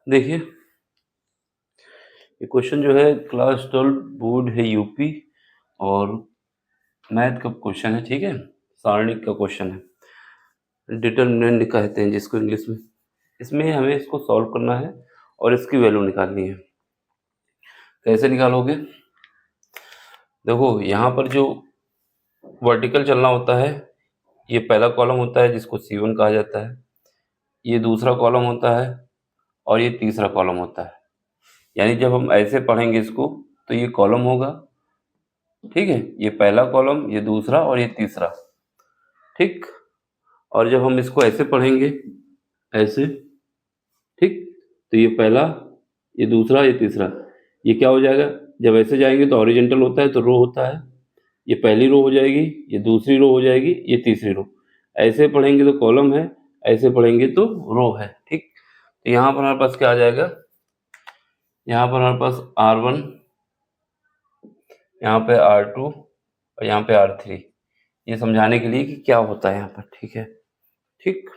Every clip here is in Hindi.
देखिए, ये क्वेश्चन जो है क्लास 12 बोर्ड है यूपी और मैथ का क्वेश्चन है, ठीक है। सारणिक का क्वेश्चन है, डिटरमिनेंट कहते हैं जिसको इंग्लिश में। इसमें हमें इसको सॉल्व करना है और इसकी वैल्यू निकालनी है। कैसे निकालोगे? देखो, यहाँ पर जो वर्टिकल चलना होता है, ये पहला कॉलम होता है जिसको C1 कहा जाता है, ये दूसरा कॉलम होता है और ये तीसरा कॉलम होता है। यानी जब हम ऐसे पढ़ेंगे इसको तो ये कॉलम होगा, ठीक है, ये पहला कॉलम, ये दूसरा और ये तीसरा, ठीक। और जब हम इसको ऐसे पढ़ेंगे, ऐसे, ठीक, तो ये पहला, ये दूसरा, ये तीसरा, ये क्या हो जाएगा? जब ऐसे जाएंगे तो हॉरिजॉन्टल होता है तो रो होता है, ये पहली रो हो जाएगी, ये दूसरी रो हो जाएगी, ये तीसरी रो। ऐसे पढ़ेंगे तो कॉलम है, ऐसे पढ़ेंगे तो रो है, ठीक। तो यहाँ पर हमारे पास क्या आ जाएगा? यहाँ पर हमारे पास R1, यहाँ पे R2 और यहाँ पे R3, ये समझाने के लिए कि क्या होता है यहाँ पर, ठीक है, ठीक।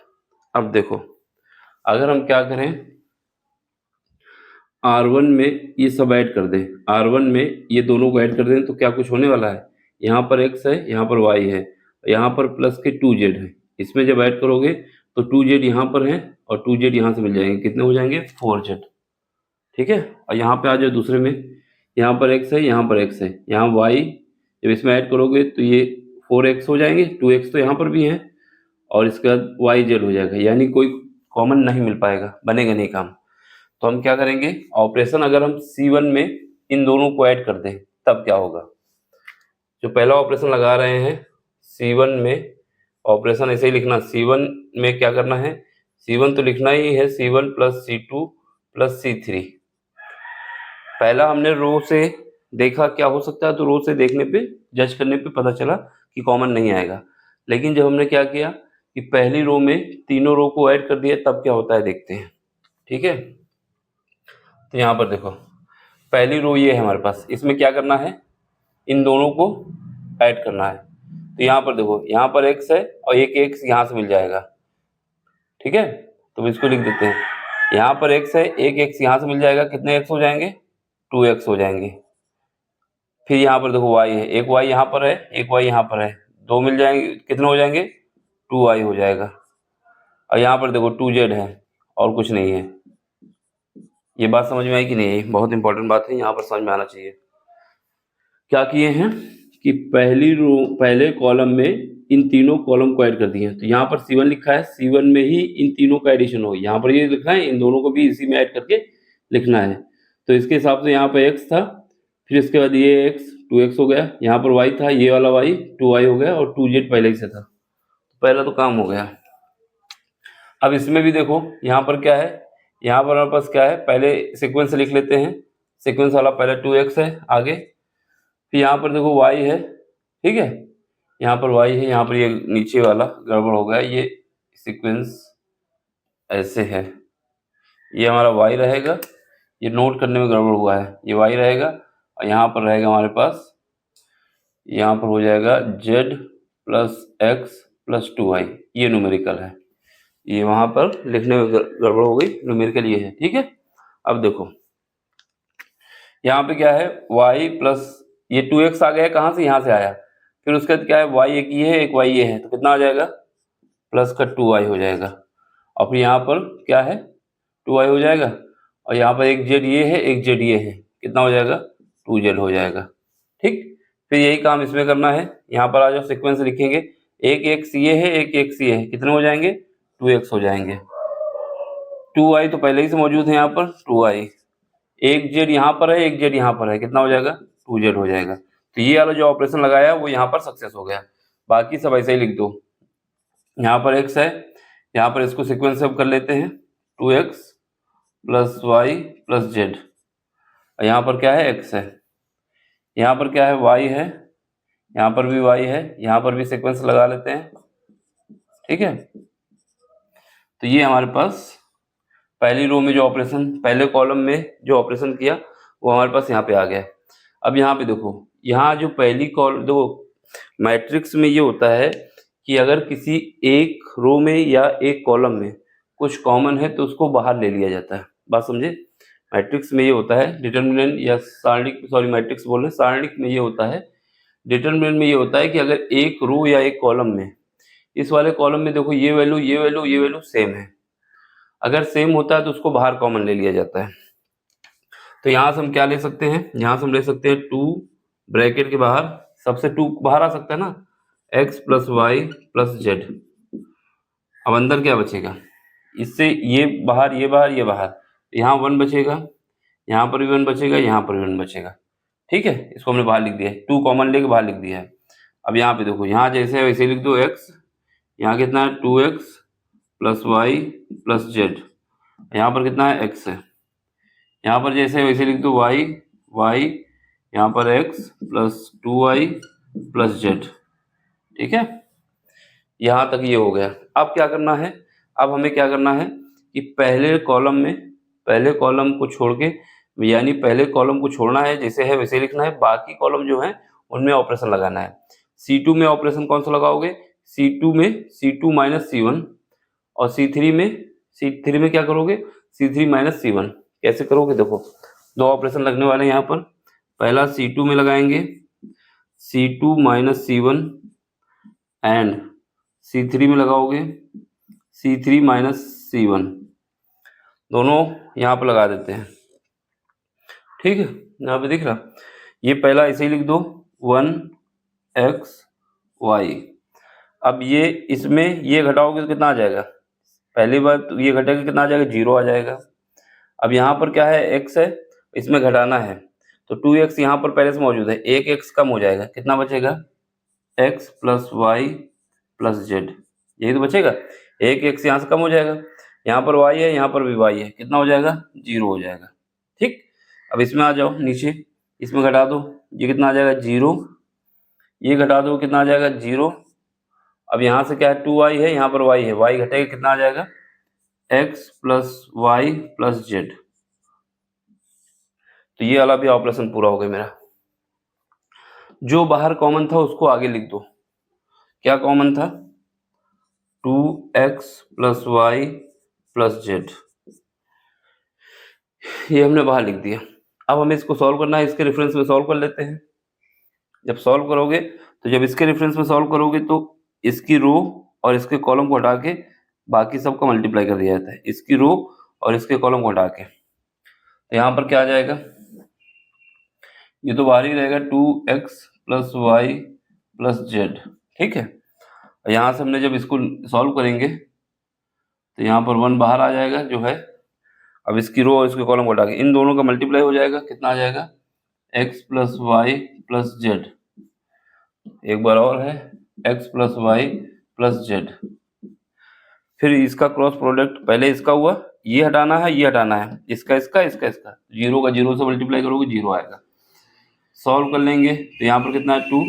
अब देखो, अगर हम क्या करें, R1 में ये सब ऐड कर दें, R1 में ये दोनों को ऐड कर दें तो क्या कुछ होने वाला है? यहाँ पर x है, यहाँ पर y है, यहाँ पर प्लस के 2z है। इसमें जब ऐड करोगे तो 2z यहाँ पर है और 2z यहाँ से मिल जाएंगे, कितने हो जाएंगे? 4z, ठीक है। और यहाँ पे आ जाओ दूसरे में, यहाँ पर x है, यहाँ पर x है, यहाँ y, जब इसमें ऐड करोगे तो ये 4x हो जाएंगे, 2x तो यहाँ पर भी है और इसके बाद yz हो जाएगा, यानी कोई कॉमन नहीं मिल पाएगा, बनेगा नहीं काम। तो हम क्या करेंगे, ऑपरेशन अगर हम C1 में इन दोनों को ऐड कर दें तब क्या होगा? जो पहला ऑपरेशन लगा रहे हैं C1 में, ऑपरेशन ऐसे ही लिखना, C1 में क्या करना है, C1 तो लिखना ही है, C1 plus C2 plus C3। पहला हमने रो से देखा क्या हो सकता है, तो रो से देखने पे, जज करने पे पता चला कि कॉमन नहीं आएगा। लेकिन जब हमने क्या किया कि पहली रो में तीनों रो को ऐड कर दिया, तब क्या होता है देखते हैं, ठीक है। तो यहाँ पर देखो, पहली रो ये है हमारे पास, इसमें क्या करना है, इन दोनों को ऐड करना है। तो यहाँ पर देखो, यहाँ पर x है और एक x यहाँ से मिल जाएगा, ठीक है। तो इसको लिख देते हैं, यहाँ पर x है, एक x यहाँ से मिल जाएगा, कितने x हो जाएंगे? 2x हो जाएंगे। फिर यहाँ पर देखो y है, एक y यहाँ पर है, एक y यहाँ पर है, दो मिल जाएंगे, कितने हो जाएंगे? 2y हो जाएगा। और यहाँ पर देखो 2z है और कुछ नहीं है। ये बात समझ में आई कि नहीं? बहुत इंपॉर्टेंट बात है, यहाँ पर समझ में आना चाहिए। क्या किए हैं कि पहली रो, पहले कॉलम में इन तीनों कॉलम को ऐड कर दिए। तो यहाँ पर C1 लिखा है, C1 में ही इन तीनों का एडिशन हो, यहाँ पर ये लिखना है, इन दोनों को भी इसी में ऐड करके लिखना है। तो इसके हिसाब से यहाँ पर x था, फिर इसके बाद ये x 2x हो गया, यहाँ पर y था, ये वाला y 2y हो गया और 2z पहले ही से था। पहला तो काम हो गया। अब इसमें भी देखो, यहाँ पर क्या है, यहाँ पर हमारे पास क्या है, पहले सीक्वेंस लिख लेते हैं। सीक्वेंस वाला पहले 2x है आगे, फिर यहाँ पर देखो y है, ठीक है, यहाँ पर y है, यहाँ पर ये नीचे वाला गड़बड़ हो गया, ये सीक्वेंस ऐसे है, ये हमारा y रहेगा, ये नोट करने में गड़बड़ हुआ है, ये y रहेगा और यहाँ पर रहेगा हमारे पास, यहाँ पर हो जाएगा z plus x plus 2y, ये न्यूमेरिकल है। ये वहाँ पर लिखने में गड़बड़ हो गई, न्यूमेरिकल ये है, ठीक है। अब देखो यहाँ पे क्या है, y प्लस ये 2x आ गया, कहाँ से? यहाँ से आया। फिर उसके बाद क्या है, y एक ये है, एक y ये है, तो कितना आ जाएगा? प्लस का 2y हो जाएगा। और फिर यहाँ पर क्या है, 2y हो जाएगा और यहाँ पर एक z ये है, एक z ये है, कितना हो जाएगा? 2z हो जाएगा, ठीक। फिर यही काम इसमें करना है, यहाँ पर आ जाओ, सिक्वेंस लिखेंगे, एक x ये है, एक x ये है, कितने हो जाएंगे? 2x हो जाएंगे। 2y तो पहले ही से मौजूद है यहाँ पर, 2y, एक z यहाँ पर है, एक z यहाँ पर है, कितना हो जाएगा? 2z हो जाएगा। तो ये वाला जो ऑपरेशन लगाया वो यहाँ पर सक्सेस हो गया। बाकी सब ऐसे ही लिख दो, यहाँ पर x है, यहाँ पर इसको सीक्वेंस अब कर लेते हैं, 2x plus y plus z, यहाँ पर क्या है, x है, यहाँ पर क्या है, y है, यहाँ पर भी y है, यहाँ पर भी सीक्वेंस लगा लेते हैं, ठीक है। तो ये हमारे पास पहली रो में जो ऑपरेशन, पहले कॉलम में जो ऑपरेशन किया वो हमारे पास यहाँ पे आ गया। अब यहाँ पे देखो, यहाँ जो पहली कॉलम, देखो मैट्रिक्स में ये होता है कि अगर किसी एक रो में या एक कॉलम में कुछ कॉमन है तो उसको बाहर ले लिया जाता है, बात समझे? मैट्रिक्स में ये होता है डिटर्मिनेंट या सारणिक, सॉरी मैट्रिक्स बोल रहे हैं, सारणिक में ये होता है, डिटर्मिनेंट में ये होता है कि अगर एक रो या एक कॉलम में, इस वाले कॉलम में देखो ये वैल्यू ये वैल्यू ये वैल्यू सेम है, अगर सेम होता है तो उसको बाहर कॉमन ले लिया जाता है। तो यहाँ से हम क्या ले सकते हैं, यहाँ से हम ले सकते हैं 2 ब्रैकेट के बाहर सबसे 2 बाहर आ सकता है ना, x plus y plus z. अब अंदर क्या बचेगा, इससे ये बाहर ये बाहर ये बाहर, यहाँ 1 बचेगा, यहाँ पर भी 1 बचेगा, यहाँ पर भी 1 बचेगा। ठीक है, इसको हमने बाहर लिख दिया है, 2 कॉमन लेके बाहर लिख दिया है। अब यहाँ पे देखो, यहाँ जैसे है वैसे लिख दो x, यहाँ कितना है 2x plus y plus Z, यहाँ पर कितना है x है, यहाँ पर जैसे वैसे लिख दो y, यहाँ पर x plus 2y plus Z. ठीक है, यहाँ तक ये हो गया। अब क्या करना है, अब हमें क्या करना है कि पहले कॉलम को छोड़ के, यानी पहले कॉलम को छोड़ना है, जैसे है वैसे लिखना है, बाकी कॉलम जो है उनमें ऑपरेशन लगाना है। C2 में ऑपरेशन कौन सा लगाओगे, C2 में C2 माइनस C1, और C3 में क्या करोगे, C3 माइनस C1। कैसे करोगे, देखो 2 ऑपरेशन लगने वाले हैं यहाँ पर। पहला C2 में लगाएंगे C2 minus C1 and C3 में लगाओगे C3 माइनस C1, दोनों यहाँ पर लगा देते हैं। ठीक है, यहाँ पे दिख रहा, ये पहला ऐसे ही लिख दो 1x y। अब ये इसमें ये घटाओगे तो कितना आ जाएगा, पहली बार तो ये घटेगा कितना आ जाएगा, 0 आ जाएगा। अब यहाँ पर क्या है, x है, इसमें घटाना है तो 2x यहाँ पर पहले से मौजूद है, एक x कम हो जाएगा, कितना बचेगा x plus y plus z, यही तो बचेगा। एक x यहाँ से कम हो जाएगा, यहाँ पर y है, यहाँ पर भी y है, कितना हो जाएगा 0 हो जाएगा। ठीक, अब इसमें आ जाओ नीचे, इसमें घटा दो, ये कितना आ जाएगा 0, ये घटा दो कितना आ जाएगा 0। अब यहाँ से क्या है 2y है, यहाँ पर y है, y घटेगा कितना आ जाएगा x plus y plus z. तो ये वाला भी ऑपरेशन पूरा हो गया मेरा। जो बाहर कॉमन था उसको आगे लिख दो, क्या कॉमन था 2x plus y plus Z, ये हमने बाहर लिख दिया। अब हमें इसको सॉल्व करना है, इसके रेफरेंस में सॉल्व कर लेते हैं। जब सॉल्व करोगे तो जब इसके रेफरेंस में सॉल्व करोगे तो इसकी रो और इसके कॉलम को हटा के बाकी सबका मल्टीप्लाई कर दिया जाता है, इसकी रो और इसके कॉलम को हटा के। तो यहाँ पर क्या आ जाएगा, ये तो बाहर ही रहेगा 2x plus y plus Z. ठीक है, यहाँ से हमने जब इसको सॉल्व करेंगे तो यहाँ पर 1 बाहर आ जाएगा जो है। अब इसकी रो और इसके कॉलम को हटा के इन दोनों का मल्टीप्लाई हो जाएगा, कितना आ जाएगा x plus y plus z, एक बार और है x plus y plus z. फिर इसका क्रॉस प्रोडक्ट, पहले इसका हुआ, ये हटाना है, ये हटाना है, इसका इसका इसका इसका, 0 का 0 से मल्टीप्लाई करोगे 0 आएगा। सॉल्व कर लेंगे तो यहाँ पर कितना है 2,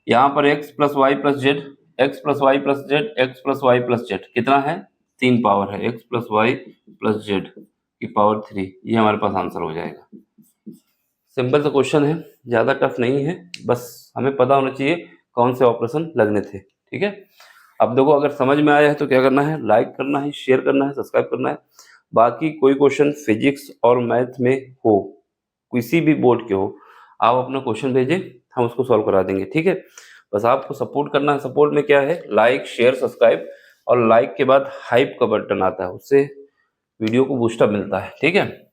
यहाँ पर x plus y plus z, x plus y plus z, x plus y plus z कितना है 3 पावर है, x plus y plus z की पावर 3, ये हमारे पास आंसर हो जाएगा। सिंपल सा क्वेश्चन है, ज़्यादा टफ नहीं है, बस हमें पता होना चाहिए कौन से ऑपरेशन लगने थे। ठीक है, अब देखो अगर समझ में आया है तो क्या करना है, लाइक करना है, शेयर करना है, सब्सक्राइब करना है। बाकी कोई क्वेश्चन फिजिक्स और मैथ में हो, किसी भी बोर्ड के हो, आप अपना क्वेश्चन भेजें, हम उसको सॉल्व करा देंगे। ठीक है, बस आपको सपोर्ट करना है। सपोर्ट में क्या है, लाइक शेयर सब्सक्राइब, और लाइक के बाद हाइप का बटन आता है, उससे वीडियो को बूस्टअप मिलता है। ठीक है,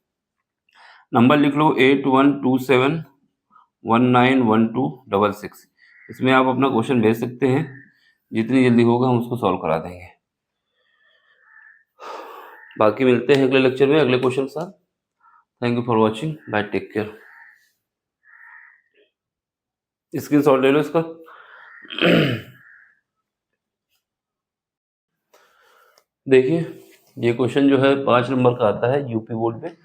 नंबर लिख लो 8127191266, इसमें आप अपना क्वेश्चन भेज सकते हैं, जितनी जल्दी होगा हम उसको सॉल्व करा देंगे। बाकी मिलते हैं अगले लेक्चर में अगले क्वेश्चन के साथ। Thank you for watching, bye, take care. Screenshot ले लो इसका। देखिए ये क्वेश्चन जो है 5 नंबर का आता है यूपी बोर्ड में,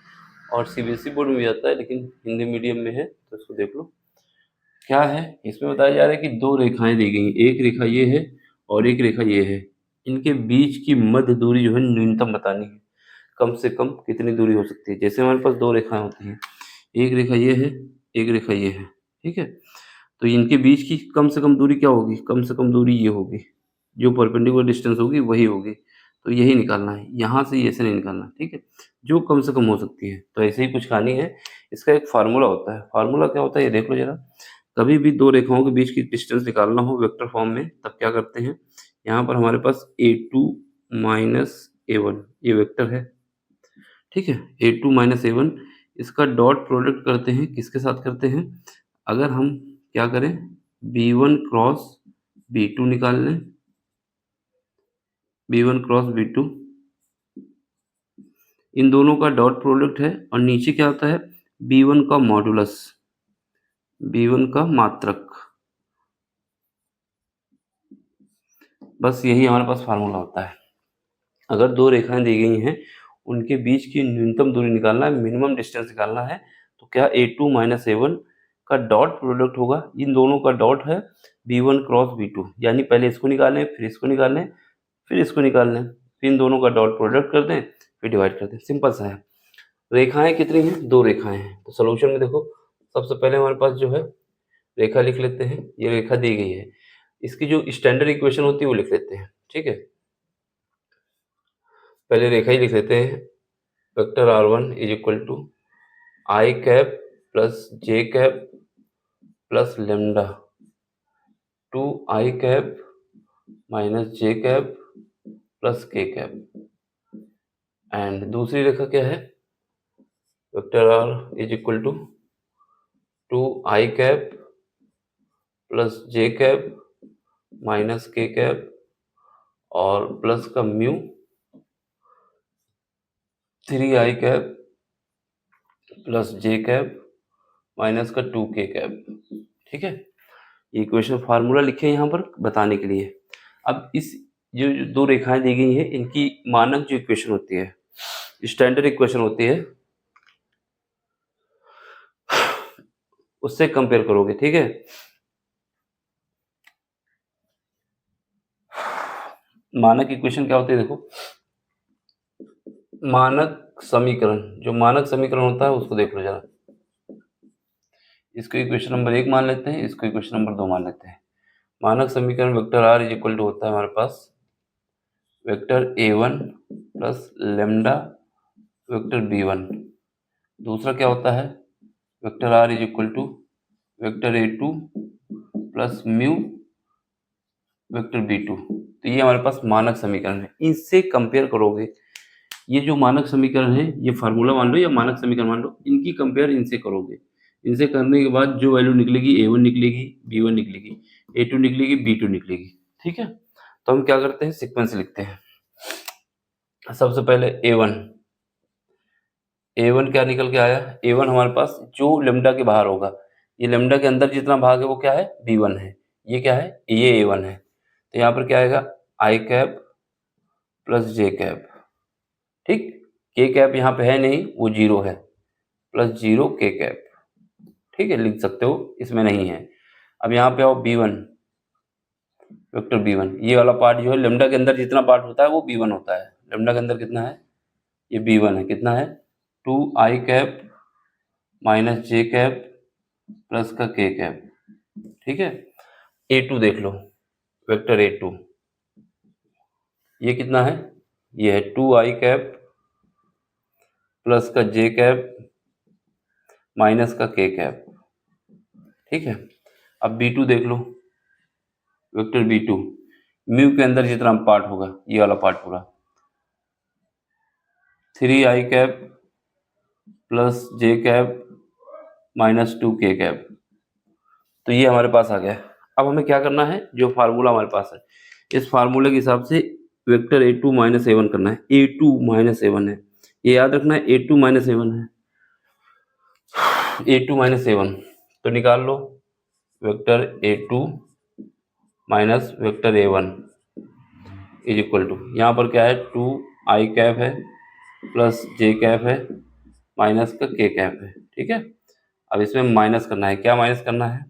और सीबीएसई बोर्ड में भी आता है, लेकिन हिंदी मीडियम में है, तो इसको देख लो। क्या है इसमें बताया जा रहा है कि 2 रेखाएं दी गई, एक रेखा ये है और एक रेखा ये है, इनके बीच की मध्य दूरी जो है न्यूनतम बतानी है, कम से कम कितनी दूरी हो सकती है। जैसे हमारे पास 2 रेखाएं होती हैं, एक रेखा ये है, एक रेखा ये है। ठीक है, तो इनके बीच की कम से कम दूरी क्या होगी, कम से कम दूरी ये होगी, जो परपेंडिकुलर डिस्टेंस होगी वही होगी। तो यही निकालना है, यहाँ से ऐसे नहीं निकालना, ठीक है, जो कम से कम हो सकती है। तो ऐसे ही कुछ कहानी है। इसका एक फार्मूला होता है। फार्मूला क्या होता है ये देख लो जरा। कभी भी दो रेखाओं के बीच की डिस्टेंस निकालना हो वेक्टर फॉर्म में, तब क्या करते हैं, यहाँ पर हमारे पास a2 माइनस a1 ये वेक्टर है, ठीक है, a2 माइनस a1, इसका डॉट प्रोडक्ट करते हैं, किसके साथ करते हैं, अगर हम क्या करें, b1 क्रॉस b2 निकाल लें, b1 क्रॉस b2, इन दोनों का डॉट प्रोडक्ट है, और नीचे क्या होता है, b1 का मॉडुलस, b1 का मात्रक। बस यही हमारे पास फार्मूला होता है। अगर दो रेखाएं दी गई हैं, उनके बीच की न्यूनतम दूरी निकालना है, मिनिमम डिस्टेंस निकालना है, तो क्या a2 माइनस a1 का डॉट प्रोडक्ट होगा, इन दोनों का डॉट है b1 क्रॉस b2, यानी पहले इसको निकालें, फिर इसको निकालें, फिर इसको निकाल लें, फिर इन दोनों का डॉट प्रोडक्ट कर दें, फिर डिवाइड कर दें, सिंपल सा है। रेखाएं कितनी हैं, दो रेखाएं हैं। तो सोल्यूशन में देखो, सबसे पहले हमारे पास जो है रेखा लिख लेते हैं, ये रेखा दी गई है, इसकी जो स्टैंडर्ड इक्वेशन होती है वो लिख लेते हैं, ठीक है। पहले रेखा ही लिख लेते हैं, vector r1 is equal to i cap plus J cap plus lambda two i cap minus j cap plus k cap. And दूसरी रेखा क्या है, vector r is equal to i cap plus J cap minus k cap और प्लस का mu 3 i cap plus J cap minus का 2 के कैप, ठीक है। ये इक्वेशन फार्मूला लिखे हैं यहाँ पर बताने के लिए। अब इस जो दो रेखाएं दी गई हैं, इनकी मानक जो इक्वेशन होती है, स्टैंडर्ड इक्वेशन होती है, उससे कंपेयर करोगे, ठीक है। मानक इक्वेशन क्या होती है देखो, मानक समीकरण, जो मानक समीकरण होता है उसको देख लो जरा। इसको इक्वेशन नंबर 1 मान लेते हैं, इसको इक्वेशन नंबर 2 मान लेते हैं। मानक समीकरण vector r is equal to होता है हमारे पास vector a1 plus lambda vector b1। दूसरा क्या होता है, vector r is equal to vector a2 plus mu vector b2। तो ये हमारे पास मानक समीकरण है, इनसे कंपेयर करोगे। ये जो मानक समीकरण है, ये फार्मूला मान लो या मानक समीकरण मान लो, इनकी कंपेयर इनसे करोगे। इनसे करने के बाद जो वैल्यू निकलेगी a1 निकलेगी, b1 निकलेगी, a2 निकलेगी, b2 निकलेगी, ठीक है। तो हम क्या करते हैं, सीक्वेंस लिखते हैं। सबसे पहले a1 क्या निकल के आया, a1 हमारे पास जो लेमडा के बाहर होगा, ये लेमडा के अंदर जितना भाग है वो क्या है, b1 है, ये क्या है, ये a1 है। तो यहाँ पर क्या आएगा, आई कैप प्लस जे कैप, ठीक, के कैप यहाँ पे है नहीं, वो 0 है, प्लस 0 के कैप, ठीक है, लिख सकते हो, इसमें नहीं है। अब यहाँ पे आओ b1, वेक्टर b1, ये वाला पार्ट जो है लेमडा के अंदर जितना पार्ट होता है वो b1 होता है। लेमडा के अंदर कितना है, ये b1 है, कितना है, 2 I cap minus j cap plus का के कैप, ठीक है। a2 देख लो, वेक्टर a2, ये कितना है, ये है 2 आई कैप प्लस का जे कैप माइनस का के कैप, ठीक है। अब b2 देख लो, वेक्टर b2, म्यू के अंदर जितना पार्ट होगा, ये वाला पार्ट पूरा, 3 i cap plus J cap minus 2 के कैप। तो ये हमारे पास आ गया। अब हमें क्या करना है, जो फार्मूला हमारे पास है, इस फार्मूले के हिसाब से वेक्टर a2 माइनस a1 करना है। a2 माइनस a1 है, ये याद रखना है, a2 माइनस a1 है, a2 माइनस a1। तो निकाल लो, vector a2 minus vector a1 is equal to, यहाँ पर क्या है, 2 आई कैप है प्लस जे कैप है माइनस का के कैप है, ठीक है। अब इसमें माइनस करना है, क्या माइनस करना है,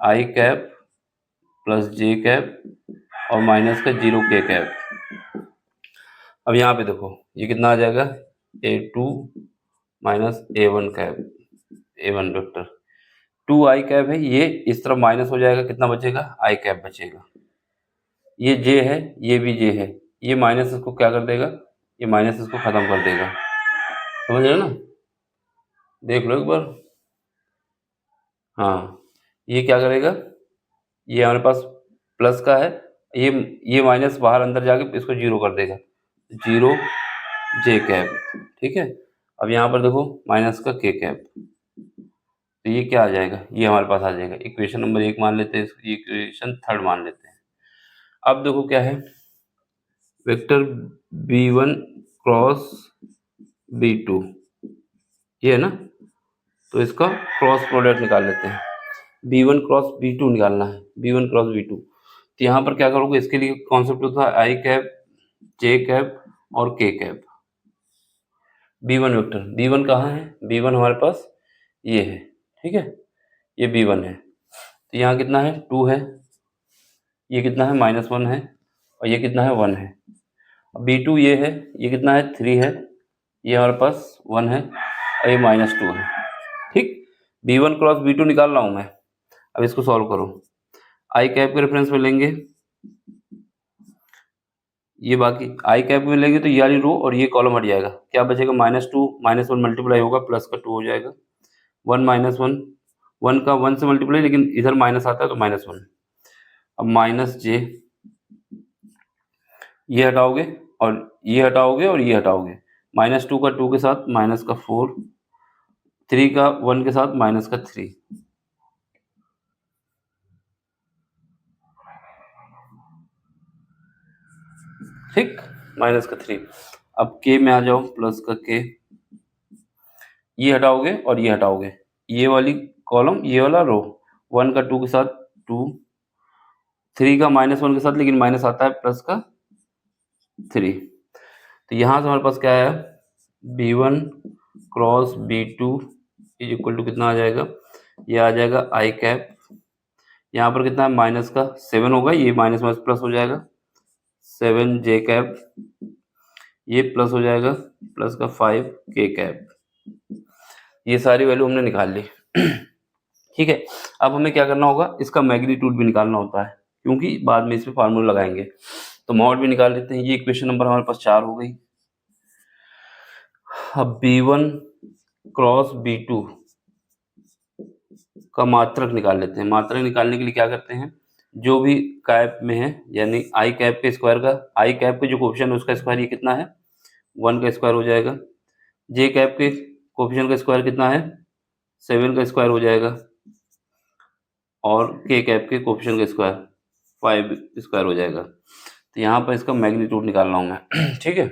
आई कैप प्लस जे कैप और माइनस का 0 के कैप। अब यहाँ पे देखो ये कितना आ जाएगा, a2 minus a1 cap, a1 vector, 2 I cap है, ये इस तरफ माइनस हो जाएगा, कितना बचेगा, आई कैप बचेगा। ये जे है, ये भी जे है, ये माइनस इसको क्या कर देगा, ये माइनस इसको खत्म कर देगा, समझ रहे हो ना, देख लो एक बार। हाँ, ये क्या करेगा, ये हमारे पास प्लस का है, ये माइनस बाहर अंदर जाके इसको जीरो कर देगा, जीरो जे कैप, ठीक है। अब यहाँ पर देखो माइनस का के कैप, तो ये क्या आ जाएगा, ये हमारे पास आ जाएगा। इक्वेशन नंबर 1 मान लेते हैं, इक्वेशन थर्ड मान लेते हैं। अब देखो क्या है, वेक्टर b1 क्रॉस b2, ये है ना, तो इसका क्रॉस प्रोडक्ट निकाल लेते हैं। b1 क्रॉस b2 निकालना है, b1 क्रॉस b2। तो यहाँ पर क्या करोगे, इसके लिए कॉन्सेप्ट होता है आई कैप, जे कैप और के कैप। b1 वेक्टर, b1 कहाँ है, b1 हमारे पास ये है, ठीक है, ये b1 है। तो यहाँ कितना है, 2 है, ये कितना है, -1 है, और ये कितना है, 1 है। b2 ये है, ये कितना है, 3 है, ये हमारे पास 1 है, और ये -2 है, ठीक। b1 क्रॉस b2 निकाल रहा हूँ मैं। अब इसको सॉल्व करो, आई कैप के रेफरेंस में लेंगे, ये बाकी आई कैप में लेंगे तो ये वाली रो और ये कॉलम हट जाएगा, क्या बचेगा, -2 -1 मल्टीप्लाई होगा, प्लस का 2 हो जाएगा, 1 -1, 1 का 1 से मल्टीप्लाई, लेकिन इधर माइनस आता है तो -1। अब माइनस जे, ये हटाओगे और ये हटाओगे और ये हटाओगे, -2 का 2 के साथ माइनस का 4, 3 का 1 के साथ माइनस का 3, ठीक, माइनस का 3। अब के में आ जाओ, प्लस का के, ये हटाओगे और ये हटाओगे, ये वाली कॉलम ये वाला रो, 1 का 2 के साथ 2, 3 का -1 के साथ, लेकिन माइनस आता है, प्लस का 3। तो यहाँ से हमारे पास क्या है, b1 cross b2 is equal to कितना आ जाएगा, ये आ जाएगा आई कैप, यहाँ पर कितना है, माइनस का 7 होगा, ये माइनस माइनस प्लस हो जाएगा, 7 जे कैप, ये प्लस हो जाएगा, प्लस का 5 के कैप। ये सारी वैल्यू हमने निकाल ली, ठीक है। अब हमें क्या करना होगा, इसका मैग्नीट्यूड भी निकालना होता है, क्योंकि बाद में इसमें फार्मूला लगाएंगे, तो मॉड भी निकाल लेते हैं। ये इक्वेशन नंबर हमारे पास 4 हो गई। अब b1 क्रॉस b2 का मात्रक निकाल लेते हैं। मात्रक निकालने के लिए क्या करते हैं, जो भी कैप में है, यानी आई कैप के स्क्वायर का, आई कैप के जो कोफिशिएंट है उसका स्क्वायर, ये कितना है, 1 का स्क्वायर हो जाएगा। जे कैप के कोफिशिएंट का स्क्वायर कितना है, 7 का स्क्वायर हो जाएगा, और के कैप के कोफिशिएंट का स्क्वायर 5 स्क्वायर हो जाएगा। तो यहाँ पर इसका मैग्नीट्यूड निकाल रहा हूँ मैं, ठीक है,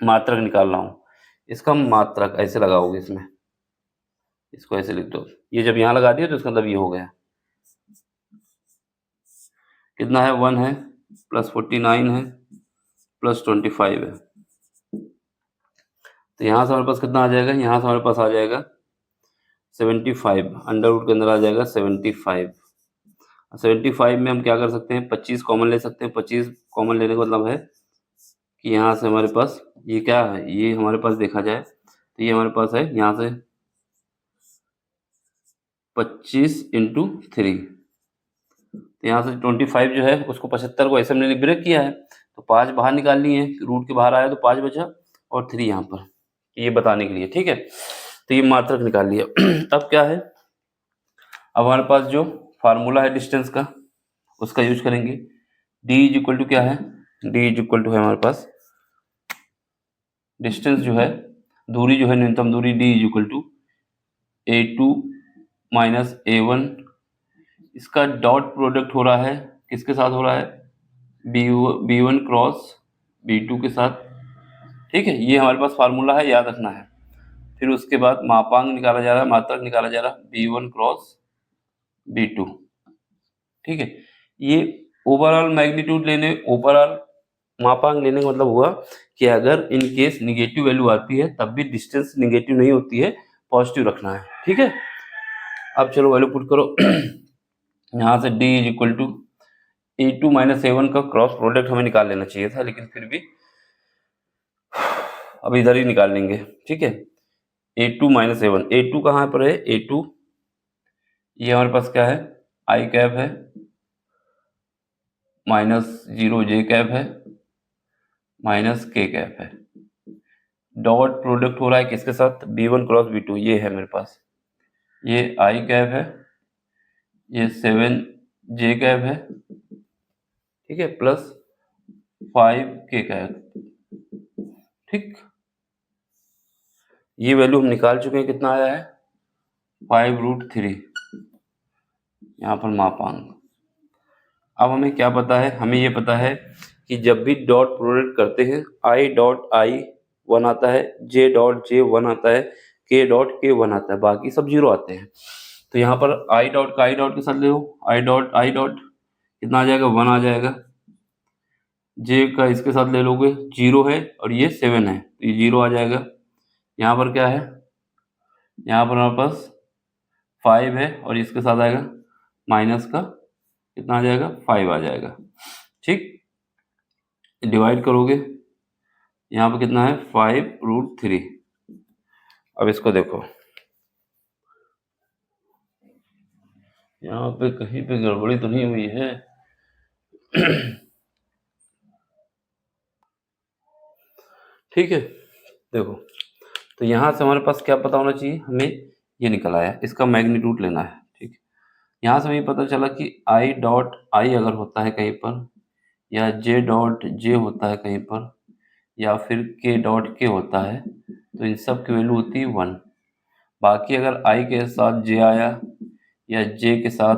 मात्रक निकाल रहा हूँ। इसका मात्रक ऐसे लगाओगे, इसमें इसको ऐसे लिख दो, ये जब यहाँ लगा दिया तो इसका मतलब ये हो गया, कितना है, 1 है, प्लस 49 है, प्लस 25 है। तो यहाँ से हमारे पास कितना आ जाएगा, यहाँ से हमारे पास आ जाएगा 75, अंडर रूट के अंदर आ जाएगा 75। 75 में हम क्या कर सकते हैं, 25 कॉमन ले सकते हैं। 25 कॉमन लेने का मतलब है कि यहाँ से हमारे पास ये क्या है, ये हमारे पास देखा जाए तो ये हमारे पास है, यहाँ से 25 इंटू 3, तो यहाँ से 25 जो है उसको 75 को ऐसे हमने ब्रेक किया है, तो 5 बाहर निकाल लिए हैं, रूट के बाहर आया तो 5 बचा, और 3 यहाँ पर, ये बताने के लिए, ठीक है। तो ये मात्रक निकाल लिया। अब क्या है, अब हमारे पास जो फार्मूला है डिस्टेंस का, उसका यूज करेंगे। d इज इक्वल टू क्या है, d इज इक्वल टू है हमारे पास डिस्टेंस जो है, दूरी जो है, न्यूनतम दूरी, d is equal to a2 minus a1, इसका डॉट प्रोडक्ट हो रहा है, किसके साथ हो रहा है, b1 क्रॉस b2 के साथ, ठीक है। ये हमारे पास फार्मूला है, याद रखना है। फिर उसके बाद मापांक निकाला जा रहा है, मात्रक निकाला जा रहा है, b1 क्रॉस b2, ठीक है। ये ओवरऑल मैग्नीट्यूड लेने, ओवरऑल मापांक लेने का मतलब हुआ कि अगर इन केस निगेटिव वैल्यू आती है तब भी डिस्टेंस निगेटिव नहीं होती है, पॉजिटिव रखना है, ठीक है। अब चलो वैल्यू पुट करो। यहाँ से d is equal to a2 minus a1 का क्रॉस प्रोडक्ट हमें निकाल लेना चाहिए था, लेकिन फिर भी अब इधर ही निकाल लेंगे, ठीक है। a2 माइनस a1, a2 कहाँ पर है, a2 ये हमारे पास क्या है, आई कैप है, -0 जे कैप है, माइनस के कैप है। डॉट प्रोडक्ट हो रहा है किसके साथ, B1 क्रॉस B2, ये है मेरे पास, ये I कैप है, ये 7J कैप है, ठीक है, प्लस 5K कैप, ठीक। ये वैल्यू हम निकाल चुके हैं, कितना आया है 5√3, यहाँ पर मापांक। अब हमें क्या पता है, हमें ये पता है कि जब भी डॉट प्रोडक्ट करते हैं I.I 1 आता है, J.J 1 आता है, K.K 1 आता है, बाकी सब 0 आते हैं। तो यहाँ पर I डॉट का I डॉट के साथ ले लो, I डॉट कितना आ जाएगा 1 आ जाएगा, J का इसके साथ ले लोगे 0 है और ये 7 है तो ये 0 आ जाएगा। यहाँ पर क्या है, यहाँ पर हमारे पास 5 है और इसके साथ आएगा माइनस का कितना आ जाएगा 5 आ जाएगा, ठीक। डिवाइड करोगे, यहाँ पे कितना है 5√3। अब इसको देखो, यहाँ पे कहीं पे गड़बड़ी तो नहीं हुई है ठीक है, देखो तो यहाँ से हमारे पास क्या पता होना चाहिए, हमें ये निकल आया, इसका मैग्नीट्यूड लेना है, ठीक। यहाँ से हमें पता चला कि I डॉट I अगर होता है कहीं पर, या J डॉट J होता है कहीं पर, या फिर K डॉट K होता है, तो इन सब की वैल्यू होती है 1। बाकी अगर I के साथ J आया या J के साथ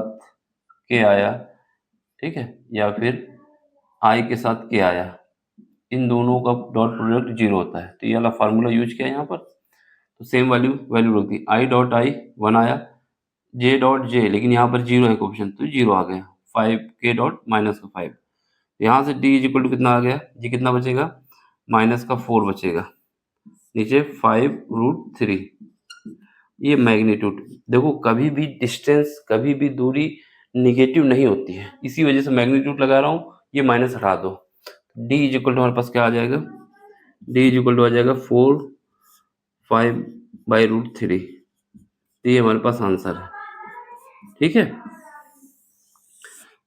K आया, ठीक है, या फिर I के साथ K आया, इन दोनों का डॉट प्रोडक्ट 0 होता है। तो ये वाला फार्मूला यूज किया यहाँ पर, तो सेम वैल्यू रख दी, I डॉट I 1 आया, J डॉट J, लेकिन यहाँ पर 0 है कोएफिशिएंट तो 0 आ गया, 5K डॉट माइनस का 5। यहाँ से D इज इक्वल टू कितना आ गया, जी कितना बचेगा माइनस का 4 बचेगा, नीचे 5√3। ये मैग्नीट्यूड, देखो कभी भी डिस्टेंस, कभी भी दूरी निगेटिव नहीं होती है, इसी वजह से मैग्नीट्यूड लगा रहा हूँ, ये माइनस हटा दो। D इज इक्वल टू हमारे पास क्या आ जाएगा, D इज इक्वल टू आ जाएगा 4/5/√3। ये हमारे पास आंसर है, ठीक है,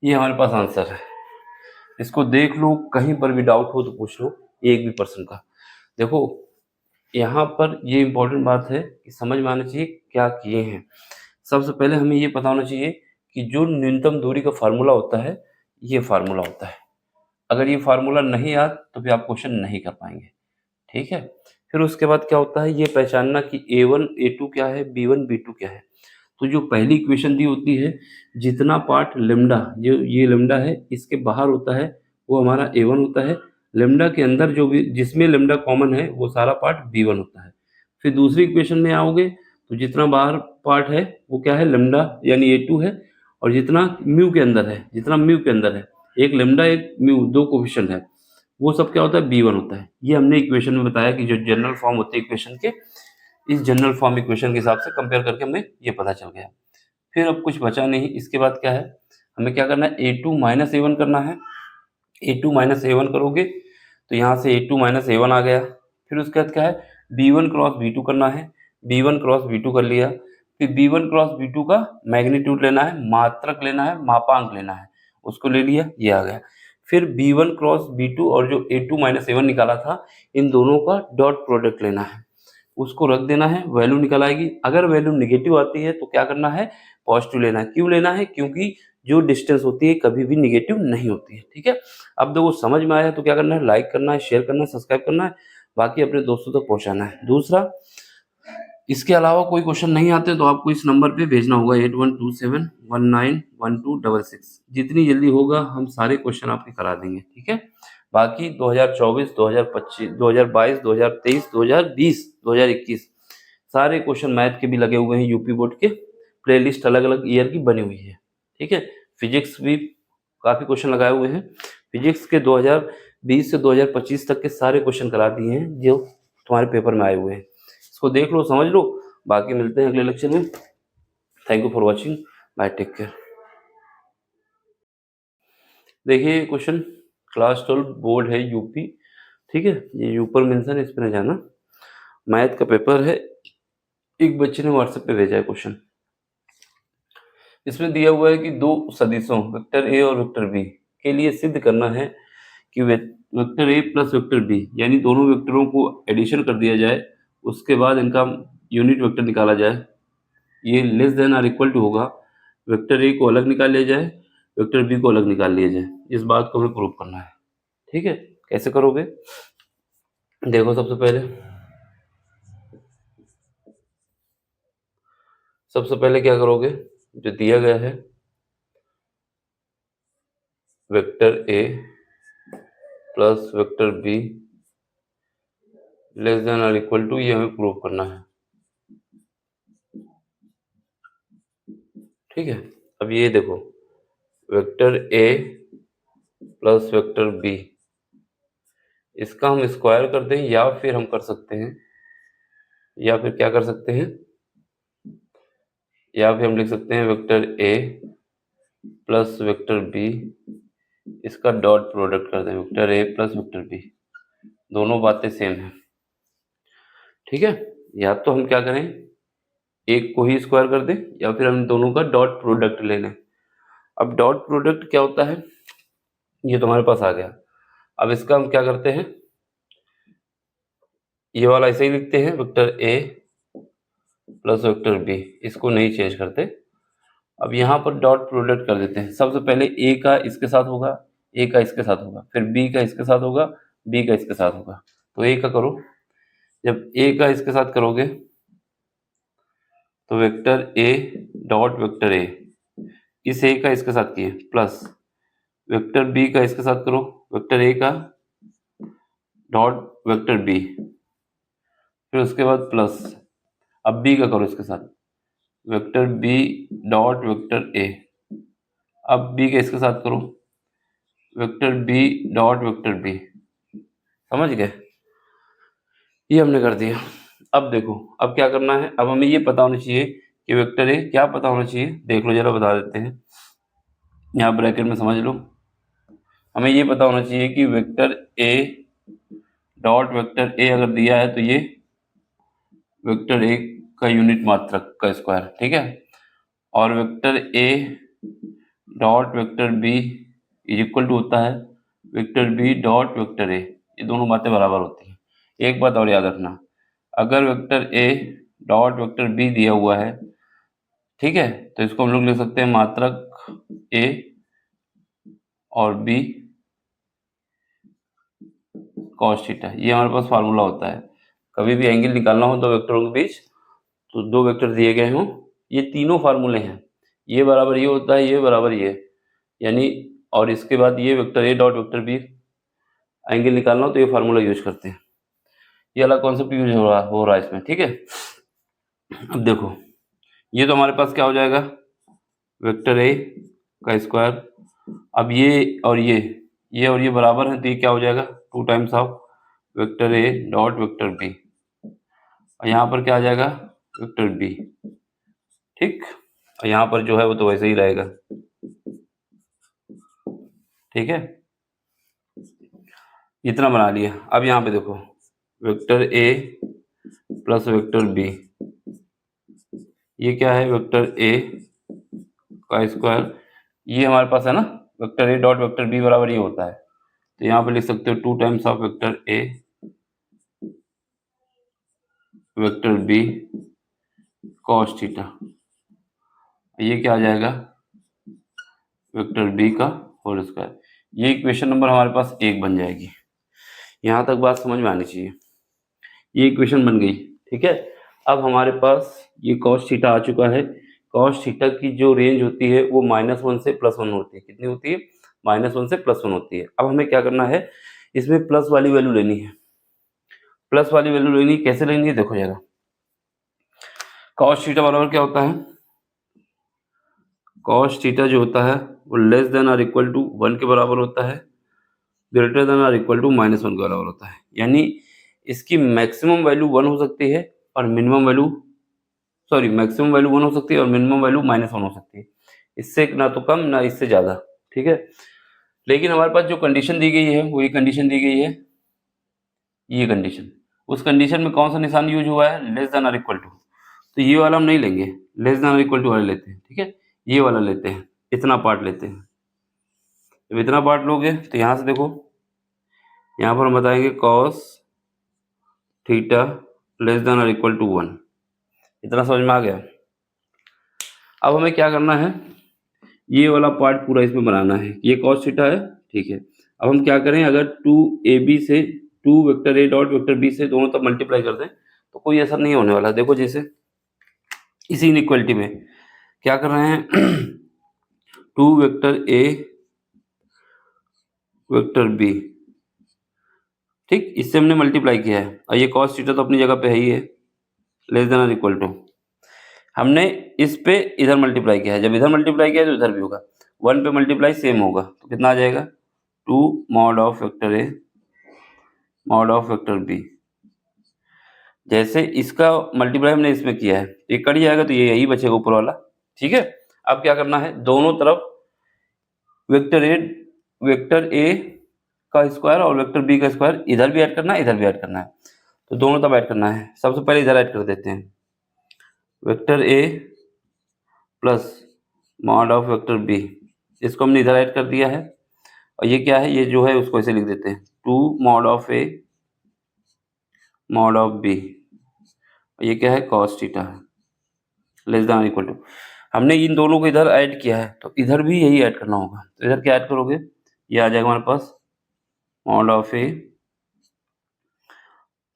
ये हमारे पास आंसर है। इसको देख लो, कहीं पर भी डाउट हो तो पूछ लो, एक भी पर्सन का। देखो यहाँ पर ये इंपॉर्टेंट बात है कि समझ में आना चाहिए क्या किए हैं। सबसे पहले हमें ये पता होना चाहिए कि जो न्यूनतम दूरी का फार्मूला होता है, ये फार्मूला होता है। अगर ये फार्मूला नहीं याद तो फिर आप क्वेश्चन नहीं कर पाएंगे, ठीक है। फिर उसके बाद क्या होता है, ये पहचानना कि A1 A2 क्या है, B1 B2 क्या है। तो जो पहली इक्वेशन दी होती है, जितना पार्ट लेमडा, जो ये लेमडा है इसके बाहर होता है वो हमारा A1 होता है, लेमडा के अंदर जो भी जिसमें लेमडा कॉमन है वो सारा पार्ट B1 होता है। फिर दूसरी इक्वेशन में आओगे तो जितना बाहर पार्ट है वो क्या है, लेमडा यानी A2 है, और जितना म्यू के अंदर है, जितना म्यू के अंदर है, एक लेमडा एक म्यू, दो कोफिशिएंट है, वो सब क्या होता है B1 होता है। ये हमने इक्वेशन में बताया कि जो जनरल फॉर्म होती है इक्वेशन के, इस जनरल फॉर्म इक्वेशन के हिसाब से कंपेयर करके हमें ये पता चल गया। फिर अब कुछ बचा नहीं, इसके बाद क्या है, हमें क्या करना है, A2 माइनस A1 करना है। A2 माइनस A1 करोगे तो यहाँ से A2 माइनस A1 आ गया। फिर उसके बाद क्या है, B1 क्रॉस B2 करना है, B1 क्रॉस B2 कर लिया। फिर B1 क्रॉस B2 का मैग्नीट्यूड लेना है, मात्रक लेना है, मापांक लेना है, उसको ले लिया, ये आ गया। फिर B1 क्रॉस B2 और जो A2 माइनस A1 निकाला था, इन दोनों का डॉट प्रोडक्ट लेना है, उसको रख देना है, वैल्यू निकल आएगी। अगर वैल्यू निगेटिव आती है तो क्या करना है, पॉजिटिव लेना है। क्यों लेना है, क्योंकि जो डिस्टेंस होती है कभी भी निगेटिव नहीं होती है, ठीक है। अब देखो समझ में आया तो क्या करना है, लाइक करना है, शेयर करना है, सब्सक्राइब करना है, बाकी अपने दोस्तों तक पहुंचाना है। दूसरा, इसके अलावा कोई क्वेश्चन नहीं आते तो आपको इस नंबर पे भेजना होगा 8127191266। जितनी जल्दी होगा हम सारे क्वेश्चन आपके करा देंगे, ठीक है। बाकी 2024, 2025, 2022, 2023, 2020, 2021 सारे क्वेश्चन मैथ के भी लगे हुए हैं, यूपी बोर्ड के प्लेलिस्ट अलग अलग ईयर की बनी हुई है, ठीक है। फिजिक्स भी काफ़ी क्वेश्चन लगाए हुए हैं, फिजिक्स के 2020 से 2025 तक के सारे क्वेश्चन करा दिए हैं जो तुम्हारे पेपर में आए हुए हैं। इसको देख लो, समझ लो, बाकी मिलते हैं अगले लेक्चर में। Thank you for watching, bye, take care. देखिए क्वेश्चन, क्लास 12 बोर्ड है यूपी, ठीक है, ये ऊपर मेंशन है, इस पर न जाना। मैथ का पेपर है, एक बच्चे ने व्हाट्सएप पे भेजा है क्वेश्चन। इसमें दिया हुआ है कि दो सदिशों वेक्टर ए और वेक्टर बी के लिए सिद्ध करना है कि vector a plus vector b, यानी दोनों वेक्टरों को एडिशन कर दिया जाए, उसके बाद इनका यूनिट वेक्टर निकाला जाए, ये less than or equal to होगा, वेक्टर ए को अलग निकाल लिया जाए, वेक्टर बी को अलग निकाल लिया जाए। इस बात को हमें प्रूव करना है। ठीक है, कैसे करोगे? देखो सबसे पहले क्या करोगे, जो दिया गया है vector a plus vector be less than और इक्वल टू, ये हमें प्रूव करना है। ठीक है, अब ये देखो vector a plus vector b, इसका हम स्क्वायर कर दें, या फिर हम कर सकते हैं, या फिर क्या कर सकते हैं, या फिर हम लिख सकते हैं vector a plus vector b, इसका डॉट प्रोडक्ट कर दें, vector a plus vector b, दोनों बातें सेम है। ठीक है, या तो हम क्या करें, एक को ही स्क्वायर कर दें, या फिर हम दोनों का डॉट प्रोडक्ट ले लें। अब डॉट प्रोडक्ट क्या होता है, ये तुम्हारे पास आ गया। अब इसका हम क्या करते हैं, ये वाला ऐसे ही लिखते हैं, vector a plus vector b, इसको नहीं चेंज करते। अब यहाँ पर डॉट प्रोडक्ट कर देते हैं। सबसे पहले ए का इसके साथ होगा, ए का इसके साथ होगा, फिर बी का इसके साथ होगा, बी का इसके साथ होगा। तो ए का करो, जब ए का इसके साथ करोगे तो वेक्टर ए डॉट वेक्टर ए, इस ए का इसके साथ किए, प्लस वेक्टर बी का इसके साथ करो, वेक्टर ए का डॉट वेक्टर बी, फिर उसके बाद प्लस, अब बी का करो इसके साथ, vector b dot vector a, अब बी का इसके साथ करो, vector b dot vector b. समझ गए? ये हमने कर दिया। अब देखो, अब क्या करना है, अब हमें ये पता होना चाहिए कि वेक्टर ए क्या पता होना चाहिए, देख लो जरा, बता देते हैं, यहाँ ब्रैकेट में समझ लो। हमें ये पता होना चाहिए कि वेक्टर ए डॉट वेक्टर ए अगर दिया है तो ये वेक्टर ए का यूनिट मात्रक का स्क्वायर, ठीक है, और vector a dot vector b is equal to होता है vector b dot vector a, ये दोनों बातें बराबर होती हैं। एक बात और याद रखना, अगर vector a dot vector b दिया हुआ है, ठीक है, तो इसको हम लोग लिख सकते हैं मात्रक ए और बी कॉस थीटा, ये हमारे पास फार्मूला होता है। कभी भी एंगल निकालना हो दो वेक्टरों के बीच, तो दो वेक्टर दिए गए हों, ये तीनों फार्मूले हैं, ये बराबर ये होता है, ये बराबर ये, यानी, और इसके बाद ये vector a dot vector b angle निकालना हो तो ये फार्मूला यूज करते हैं। ये वाला कॉन्सेप्ट यूज हो रहा है इसमें। ठीक है, अब देखो, ये तो हमारे पास क्या हो जाएगा, वेक्टर ए का स्क्वायर, अब ये और ये बराबर है, तो ये क्या हो जाएगा, 2 times of vector a dot vector b, और यहाँ पर क्या आ जाएगा, वेक्टर बी। ठीक, और यहाँ पर जो है वो तो वैसे ही रहेगा। ठीक है, इतना बना लिया। अब यहाँ पे देखो, vector a plus vector b, ये क्या है, वेक्टर ए का स्क्वायर, ये हमारे पास है ना, vector a dot vector b बराबर ये होता है, तो यहाँ पे लिख सकते हो 2 times of vector a vector b cos theta, ये क्या आ जाएगा, वेक्टर बी का होल स्क्वायर। ये इक्वेशन नंबर हमारे पास 1 बन जाएगी। यहाँ तक बात समझ में आनी चाहिए, ये इक्वेशन बन गई। ठीक है, अब हमारे पास ये कॉस थीटा आ चुका है। कॉस थीटा की जो रेंज होती है वो -1 से +1 होती है। कितनी होती है, -1 से +1 होती है। अब हमें क्या करना है, इसमें प्लस वाली वैल्यू लेनी है। प्लस वाली वैल्यू लेनी है, कैसे लेनी है, देखो जरा, कॉस थीटा बराबर क्या होता है, कॉस थीटा जो होता है वो लेस देन और इक्वल टू 1 के बराबर होता है, ग्रेटर देन और इक्वल टू -1 के बराबर होता है। यानी इसकी मैक्सिमम वैल्यू 1 हो सकती है और minimum value, sorry, maximum value 1 हो सकती है और मिनिमम वैल्यू -1 हो सकती है। इससे ना तो कम ना इससे ज़्यादा। ठीक है, लेकिन हमारे पास जो कंडीशन दी गई है वो ये कंडीशन दी गई है, ये कंडीशन, उस कंडीशन में कौन सा निशान यूज हुआ है, लेस देन और इक्वल टू, तो ये वाला हम नहीं लेंगे, लेस देन और इक्वल टू वाला लेते हैं। ठीक है, ये वाला लेते हैं, इतना पार्ट लेते हैं। जब इतना पार्ट लोगे तो यहाँ से देखो, यहाँ पर हम बताएंगे कॉस थीटा लेस देन और इक्वल टू 1। इतना समझ में आ गया। अब हमें क्या करना है, ये वाला पार्ट पूरा इसमें बनाना है। ये कॉस थीटा है, ठीक है। अब हम क्या करें, अगर 2ab से 2 vector a dot vector b से दोनों तरफ मल्टीप्लाई कर दें तो कोई असर नहीं होने वाला। देखो जैसे इसी इनइक्वलिटी में क्या कर रहे हैं 2 वेक्टर a वेक्टर b, ठीक, इससे हमने मल्टीप्लाई किया है और ये कॉस थीटा तो अपनी जगह पे है ही है, लेस देन और इक्वल टू। हमने इस पे इधर मल्टीप्लाई किया है, जब इधर मल्टीप्लाई किया है तो इधर भी होगा, 1 पे मल्टीप्लाई सेम होगा, तो कितना आ जाएगा 2 mod of vector a mod of vector b। जैसे इसका मल्टीप्लाई हमने इसमें किया है, ये कट जाएगा तो ये यही बचेगा ऊपर वाला, ठीक है। अब क्या करना है, दोनों तरफ वेक्टर a का स्क्वायर और वेक्टर b का स्क्वायर इधर भी ऐड करना है, इधर भी ऐड करना है, तो दोनों तरफ ऐड करना है। सबसे पहले इधर ऐड कर देते हैं, vector a plus mod of vector b, इसको हमने इधर ऐड कर दिया है। और ये क्या है, ये जो है उसको ऐसे लिख देते हैं 2 mod of a mod of b, ये क्या है कॉस थीटा है लेस देन इक्वल टू। हमने इन दोनों को इधर ऐड किया है तो इधर भी यही ऐड करना होगा, तो इधर क्या ऐड करोगे, ये आ जाएगा हमारे पास मॉड ऑफ a,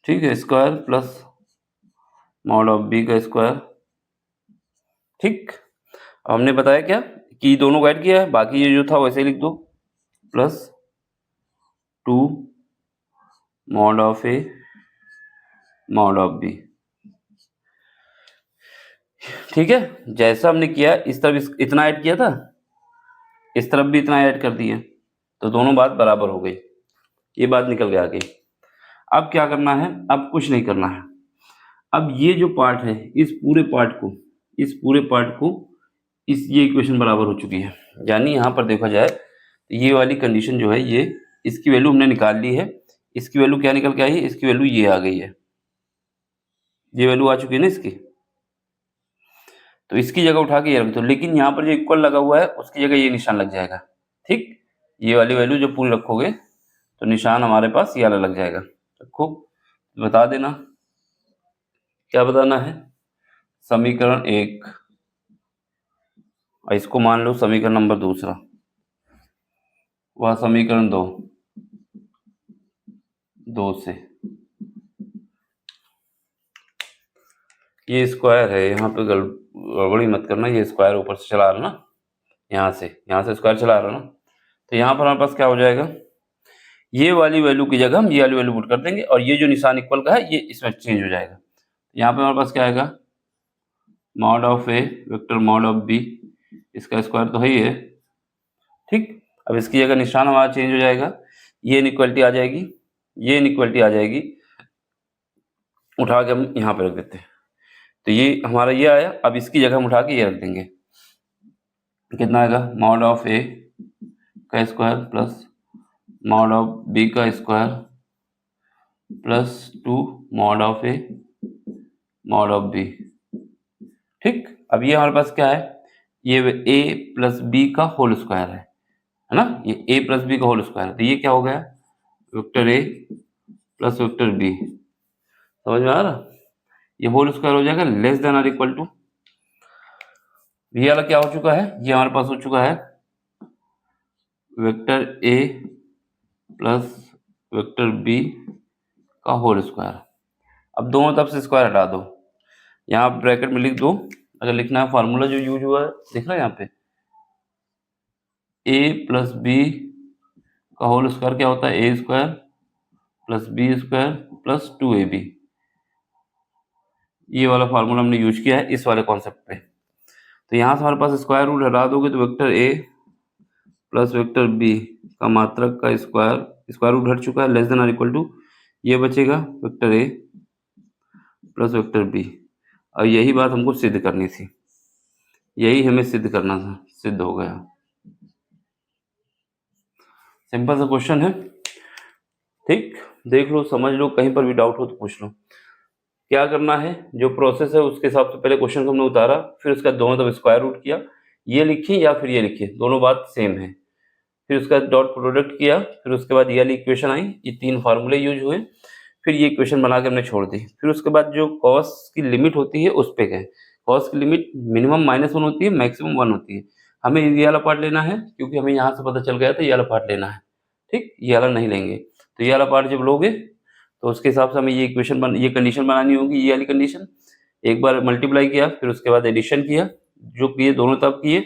ठीक है, square plus mod of b का स्क्वायर, ठीक। हमने बताया क्या कि दोनों को ऐड किया है, बाकी ये जो था वैसे ही लिख दो, plus 2 mod of a mod of b, ठीक है। जैसा हमने किया इस तरफ इतना ऐड किया था, इस तरफ भी इतना ऐड कर दिए, तो दोनों बात बराबर हो गई, ये बात निकल गया आगे। अब क्या करना है, अब कुछ नहीं करना है। अब ये जो पार्ट है इस पूरे पार्ट को ये इक्वेशन बराबर हो चुकी है, यानी यहाँ पर देखा जाए तो ये वाली कंडीशन जो है, ये इसकी वैल्यू हमने निकाल ली है। इसकी वैल्यू क्या निकल के आई है, इसकी वैल्यू ये आ गई है, ये वैल्यू आ चुकी है ना इसकी, तो इसकी जगह उठा के ये रख दो। लेकिन यहाँ पर जो इक्वल लगा हुआ है उसकी जगह ये निशान लग जाएगा, ठीक। ये वाली वैल्यू जब पूरी रखोगे तो निशान हमारे पास ये वाला लग जाएगा। रखो, बता देना क्या बताना है, समीकरण 1 और इसको मान लो समीकरण नंबर 2, वह समीकरण 2 से ये स्क्वायर है, यहाँ पे गड़बड़ी मत करना, ये स्क्वायर ऊपर से चला रहा ना, यहाँ से स्क्वायर चला रहा ना, तो यहाँ पर हमारे पास क्या हो जाएगा, ये वाली वैल्यू की जगह हम ये वाली वैल्यू पुट कर देंगे और ये जो निशान इक्वल का है ये इसमें चेंज हो जाएगा। यहाँ पे हमारे पास क्या आएगा, mod of a vector mod of b, इसका स्क्वायर तो है ही है, ठीक। अब इसकी जगह निशान हमारा चेंज हो जाएगा, ये इनइक्वालिटी आ जाएगी, ये इनइक्वालिटी आ जाएगी, उठा के हम यहाँ पे रख देते हैं, तो ये हमारा ये आया। अब इसकी जगह हम उठा के ये रख देंगे, कितना आएगा, मॉड ऑफ a का square plus mod of b का square plus 2 mod of a mod of b, ठीक। अब ये हमारे पास क्या है, ये a प्लस b का होल स्क्वायर है ना, ये a प्लस b का होल स्क्वायर है, तो ये क्या हो गया, vector a plus vector b, समझ में आ रहा, ये होल स्क्वायर हो जाएगा लेस देन और इक्वल टू, ये वाला क्या हो चुका है, ये हमारे पास हो चुका है vector a plus vector b का होल स्क्वायर। अब दोनों तरफ से स्क्वायर हटा दो, यहाँ ब्रैकेट में लिख दो, अगर लिखना है फार्मूला जो यूज हुआ है दिख रहा है यहाँ पे, a प्लस बी का होल स्क्वायर क्या होता है, a square plus b square plus 2ab, ये वाला फार्मूला हमने यूज किया है इस वाले कॉन्सेप्ट पे। तो यहाँ से हमारे पास स्क्वायर रूट हटा दोगे तो vector a plus vector b का मात्रक का स्क्वायर रूट हट चुका है, लेस देन और इक्वल टू, ये बचेगा vector a plus vector b। और यही बात हमको सिद्ध करनी थी, यही हमें सिद्ध करना था, सिद्ध हो गया। सिंपल सा क्वेश्चन है, ठीक, देख लो समझ लो, कहीं पर भी डाउट हो तो पूछ लो। क्या करना है, जो प्रोसेस है उसके हिसाब से पहले क्वेश्चन को हमने उतारा, फिर उसका दोनों तरफ स्क्वायर रूट किया, ये लिखिए या फिर ये लिखिए, दोनों बात सेम है। फिर उसके बाद डॉट प्रोडक्ट किया, फिर उसके बाद ये वाली इक्वेशन आई, ये 3 फार्मूले यूज हुए, फिर ये इक्वेशन बना के हमने छोड़ दी। फिर उसके बाद जो कॉस की लिमिट होती है उस पे गए। कॉस की लिमिट मिनिमम -1 होती है, मैक्सिमम 1 होती है। हमें ये वाला पार्ट लेना है क्योंकि हमें यहाँ से पता चल गया था ये वाला पार्ट लेना है, ठीक, ये वाला नहीं लेंगे। तो ये वाला पार्ट जब लोगे तो उसके हिसाब से हमें ये ये कंडीशन बनानी होगी, ये वाली कंडीशन। एक बार मल्टीप्लाई किया, फिर उसके बाद एडिशन किया, जो किए दोनों तरफ किए,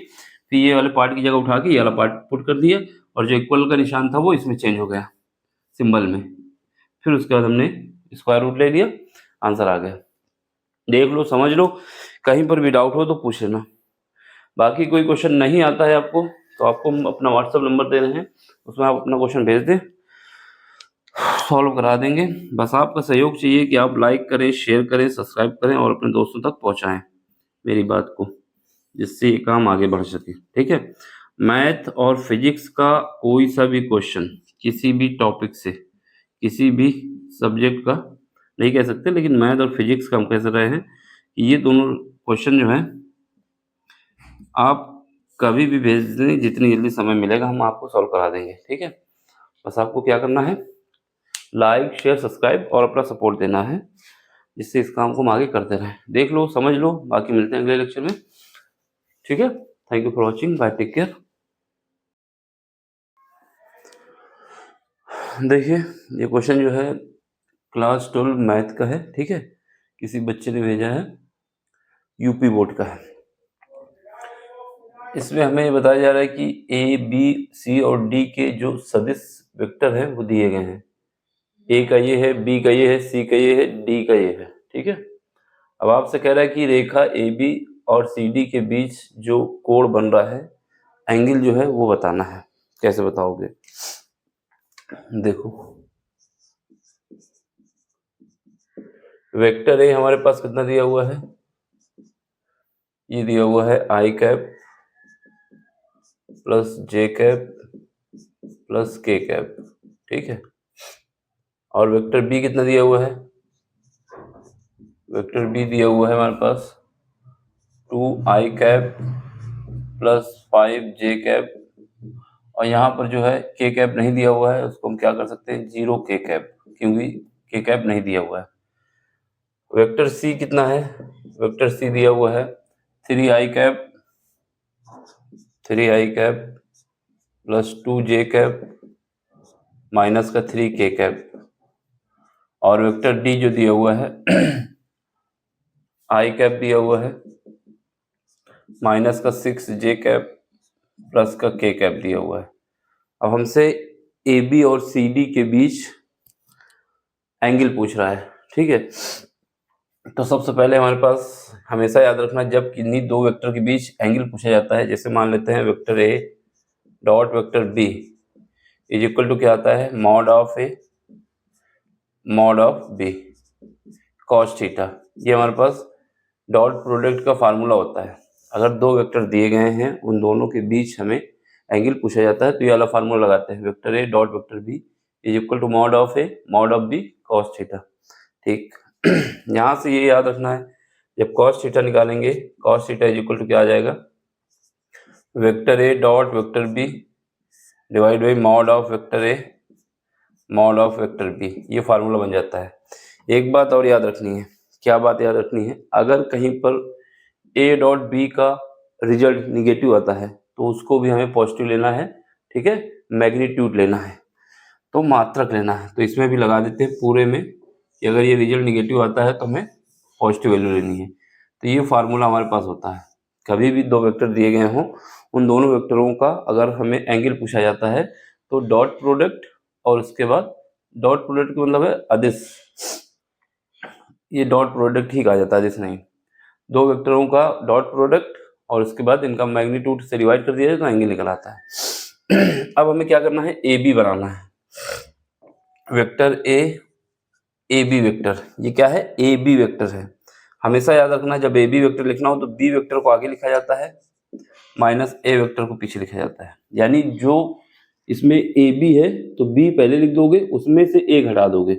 फिर ये वाले पार्ट की जगह उठा के ये वाला पार्ट पुट कर दिया, और जो इक्वल का निशान था वो इसमें चेंज हो गया सिंबल में। फिर उसके बाद हमने स्क्वायर रूट ले लिया, आंसर आ गया। देख लो, समझ लो, कहीं पर भी डाउट हो तो पूछ लेना। बाकी कोई क्वेश्चन नहीं आता है आपको तो आपको हम अपना व्हाट्सएप नंबर दे रहे हैं, उसमें आप अपना क्वेश्चन भेज दें, सॉल्व करा देंगे। बस आपका सहयोग चाहिए कि आप लाइक करें, शेयर करें, सब्सक्राइब करें और अपने दोस्तों तक पहुंचाएं मेरी बात को, जिससे ये काम आगे बढ़ सके, ठीक है। मैथ और फिजिक्स का कोई सा भी क्वेश्चन किसी भी टॉपिक से, किसी भी सब्जेक्ट का नहीं कह सकते, लेकिन मैथ और फिजिक्स का हम कह रहे हैं कि ये दोनों क्वेश्चन जो है आप कभी भी भेज दें, जितनी जल्दी समय मिलेगा हम आपको सॉल्व करा देंगे, ठीक है। बस आपको क्या करना है, लाइक शेयर सब्सक्राइब और अपना सपोर्ट देना है, जिससे इस काम को हम आगे करते रहें। देख लो, समझ लो, बाकी मिलते हैं अगले लेक्चर में, ठीक है। Thank you for watching, bye, take care. देखिए, ये क्वेश्चन जो है क्लास 12 मैथ का है, ठीक है, किसी बच्चे ने भेजा है, यूपी बोर्ड का है। इसमें हमें बताया जा रहा है कि ए, बी, सी और डी के जो सदिश वेक्टर हैं वो दिए गए हैं। ए का ये है, बी का ये है, सी का ये है, डी का ये है, ठीक है। अब आपसे कह रहा है कि रेखा ए बी और सी डी के बीच जो कोण बन रहा है, एंगल जो है वो बताना है। कैसे बताओगे? देखो, वेक्टर ए हमारे पास कितना दिया हुआ है, ये दिया हुआ है आई कैप प्लस जे कैप प्लस के कैप, ठीक है। और वेक्टर बी कितना दिया हुआ है, वेक्टर बी दिया हुआ है हमारे पास 2 I cap plus 5 J cap, और यहाँ पर जो है के कैप नहीं दिया हुआ है, उसको हम क्या कर सकते हैं, 0 के कैप, क्योंकि के कैप नहीं दिया हुआ है। वेक्टर सी कितना है, वेक्टर सी दिया हुआ है 3 i cap plus 2 J cap minus का 3 के कैप, और वेक्टर डी जो दिया हुआ है आई कैप दिया हुआ है माइनस का 6 जे कैप प्लस का के कैप दिया हुआ है। अब हमसे ए बी और सी डी के बीच एंगल पूछ रहा है, ठीक है। तो सबसे पहले हमारे पास हमेशा याद रखना, जब किन्हीं दो वेक्टर के बीच एंगल पूछा जाता है, जैसे मान लेते हैं vector a dot vector b is equal to क्या आता है, mod of a mod of b cos theta. ये हमारे पास डॉट प्रोडक्ट का फार्मूला होता है। अगर दो वेक्टर दिए गए हैं, उन दोनों के बीच हमें एंगल पूछा जाता है, तो ये वाला फार्मूला लगाते हैं, vector a dot vector b is equal to mod of a mod of b cos theta, ठीक। यहाँ से ये याद रखना है, जब कॉस थीटा निकालेंगे, cos theta is equal to क्या आ जाएगा, vector a dot vector b divide by mod of vector a mod of vector b, ये फार्मूला बन जाता है। एक बात और याद रखनी है, क्या बात याद रखनी है, अगर कहीं पर ए डॉट बी का रिजल्ट निगेटिव आता है तो उसको भी हमें पॉजिटिव लेना है, ठीक है, मैग्नीट्यूड लेना है, तो मात्रक लेना है। तो इसमें भी लगा देते हैं पूरे में कि अगर ये रिजल्ट निगेटिव आता है तो हमें पॉजिटिव वैल्यू लेनी है। तो ये फार्मूला हमारे पास होता है। कभी भी दो वेक्टर दिए गए हों, उन दोनों वेक्टरों का अगर हमें एंगल पूछा जाता है तो डॉट प्रोडक्ट और उसके बाद डॉट प्रोडक्ट का मतलब है अदिश, ये डॉट प्रोडक्ट ही कहा जाता है, अदिश नहीं। दो वेक्टरों का डॉट प्रोडक्ट और उसके बाद इनका मैग्नीट्यूड से डिवाइड कर दिया जाए तो एंगल निकल आता है। अब हमें क्या करना है, ए बी बनाना है, वेक्टर ए बी वेक्टर, ये क्या है, ए बी वेक्टर है। हमेशा याद रखना, जब ए बी वेक्टर लिखना हो तो बी वेक्टर को आगे लिखा जाता है, माइनस ए वेक्टर को पीछे लिखा जाता है। यानी जो इसमें ए बी है तो बी पहले लिख दोगे, उसमें से ए घटा दोगे।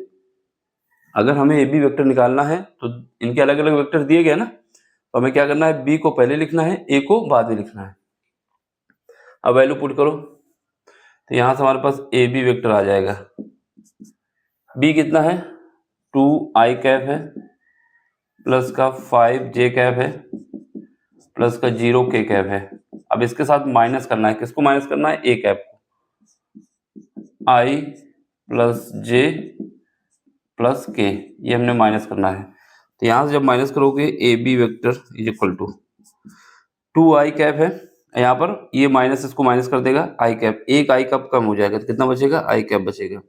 अगर हमें ए बी वेक्टर निकालना है तो इनके अलग अलग वेक्टर दिए गए ना, तो हमें क्या करना है, बी को पहले लिखना है, ए को बाद में लिखना है। अब वैल्यू पुट करो, तो यहाँ से हमारे पास ए बी वेक्टर आ जाएगा। बी कितना है, 2i कैप है, प्लस का 5j कैप है, प्लस का 0k कैप है। अब इसके साथ माइनस करना है, किसको माइनस करना है, ए कैप को। i प्लस j प्लस के, ये हमने माइनस करना है। तो यहाँ से जब माइनस करोगे a b vector is equal to 2i cap है, यहाँ पर ये माइनस इसको माइनस कर देगा, i कैप, एक i कैप कम हो जाएगा तो कितना बचेगा, i कैप बचेगा।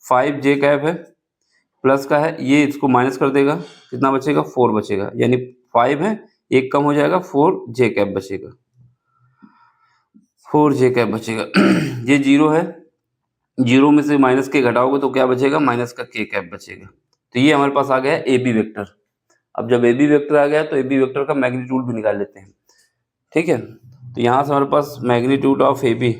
5j कैप है, प्लस का है, ये इसको माइनस कर देगा, कितना बचेगा, 4 बचेगा, यानी 5 है, एक कम हो जाएगा, 4j कैप बचेगा, 4j कैप बचेगा। ये 0 है, 0 में से माइनस के घटाओगे तो क्या बचेगा, माइनस का k कैप बचेगा। तो ये हमारे पास आ गया ए बी वेक्टर। अब जब ए बी वेक्टर आ गया तो ए बी वेक्टर का मैग्नीट्यूड भी निकाल लेते हैं, ठीक है। तो यहाँ से हमारे पास मैग्नीट्यूड ऑफ ए बी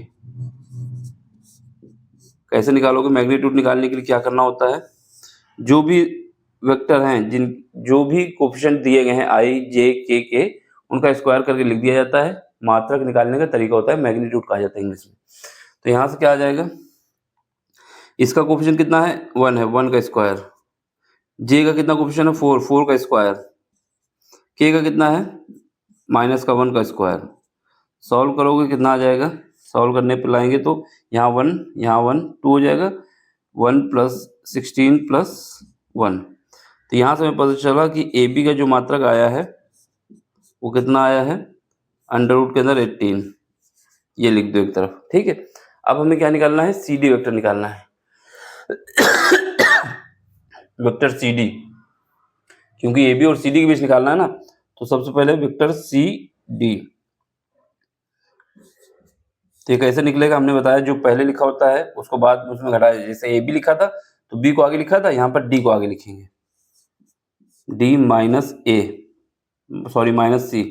कैसे निकालोगे, मैग्नीट्यूड निकालने के लिए क्या करना होता है, जो भी वेक्टर हैं, जो भी कोफिशिएंट दिए गए हैं i j k के, उनका स्क्वायर करके लिख दिया जाता है। मात्रक निकालने का तरीका होता है, मैग्नीट्यूड कहा जाता है इंग्लिश में। तो यहाँ से क्या आ जाएगा, इसका कोफिशिएंट कितना है, 1 है, 1 का स्क्वायर, j का कितना कोफिशिएंट है, 4, 4 का स्क्वायर, k का कितना है, माइनस का 1 का स्क्वायर। सॉल्व करोगे कितना आ जाएगा, सॉल्व करने पे लाएंगे तो यहाँ 1 यहाँ 1 2 हो जाएगा, 1 प्लस 16 प्लस 1। तो यहाँ से हमें पता चला कि ए बी का जो मात्रक आया है वो कितना आया है, अंडर रूट के अंदर 18, ये लिख दो एक तरफ, ठीक है। अब हमें क्या निकालना है, सी डी वेक्टर निकालना है। वेक्टर सी डी, क्योंकि ए बी और सी डी के बीच निकालना है ना, तो सबसे पहले वेक्टर सी डी। तो ये कैसे निकलेगा, हमने बताया जो पहले लिखा होता है उसको बाद में उसमें घटाया, जैसे ए बी लिखा था तो बी को आगे लिखा था, यहाँ पर डी को आगे लिखेंगे, d minus a, sorry minus c.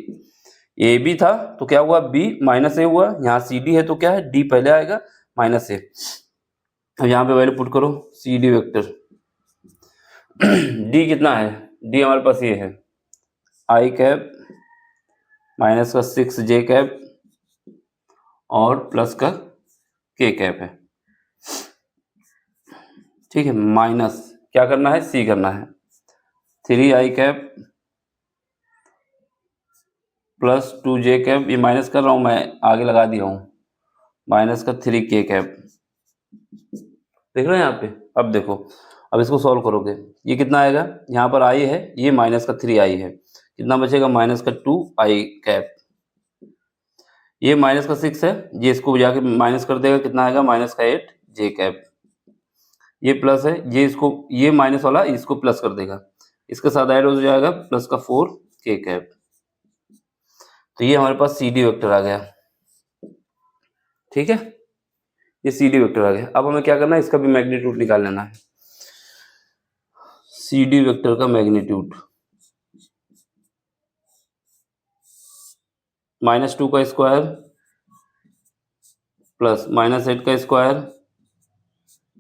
A b था तो क्या हुआ, बी माइनस ए हुआ, यहाँ सी डी है तो क्या है, डी पहले आएगा माइनस ए। अब यहाँ पे वैल्यू पुट करो, सी डी वेक्टर डी कितना है, डी हमारे पास ये है, आई कैप माइनस का 6j कैप और प्लस का k कैप है, ठीक है। माइनस क्या करना है, सी करना है, 3i cap plus 2j cap, ये माइनस कर रहा हूँ मैं, आगे लगा दिया हूँ, माइनस का 3k कैप, देख रहे हैं यहाँ पे। अब देखो, अब इसको सॉल्व करोगे, ये कितना आएगा, यहाँ पर i है, ये माइनस का 3i है, कितना बचेगा, माइनस का 2i कैप, ये माइनस का 6 है, ये इसको जाके माइनस कर देगा, कितना आएगा, माइनस का 8j कैप, ये प्लस है, ये इसको, ये माइनस वाला इसको प्लस कर देगा, इसके साथ ऐड हो जाएगा, प्लस का 4k कैप। तो ये हमारे पास सी डी वेक्टर आ गया, ठीक है, ये सी डी वेक्टर आ गया। अब हमें क्या करना है, इसका भी मैग्नीट्यूड निकाल लेना है। सी डी वेक्टर का मैग्नीट्यूड -2 का स्क्वायर प्लस -8 का स्क्वायर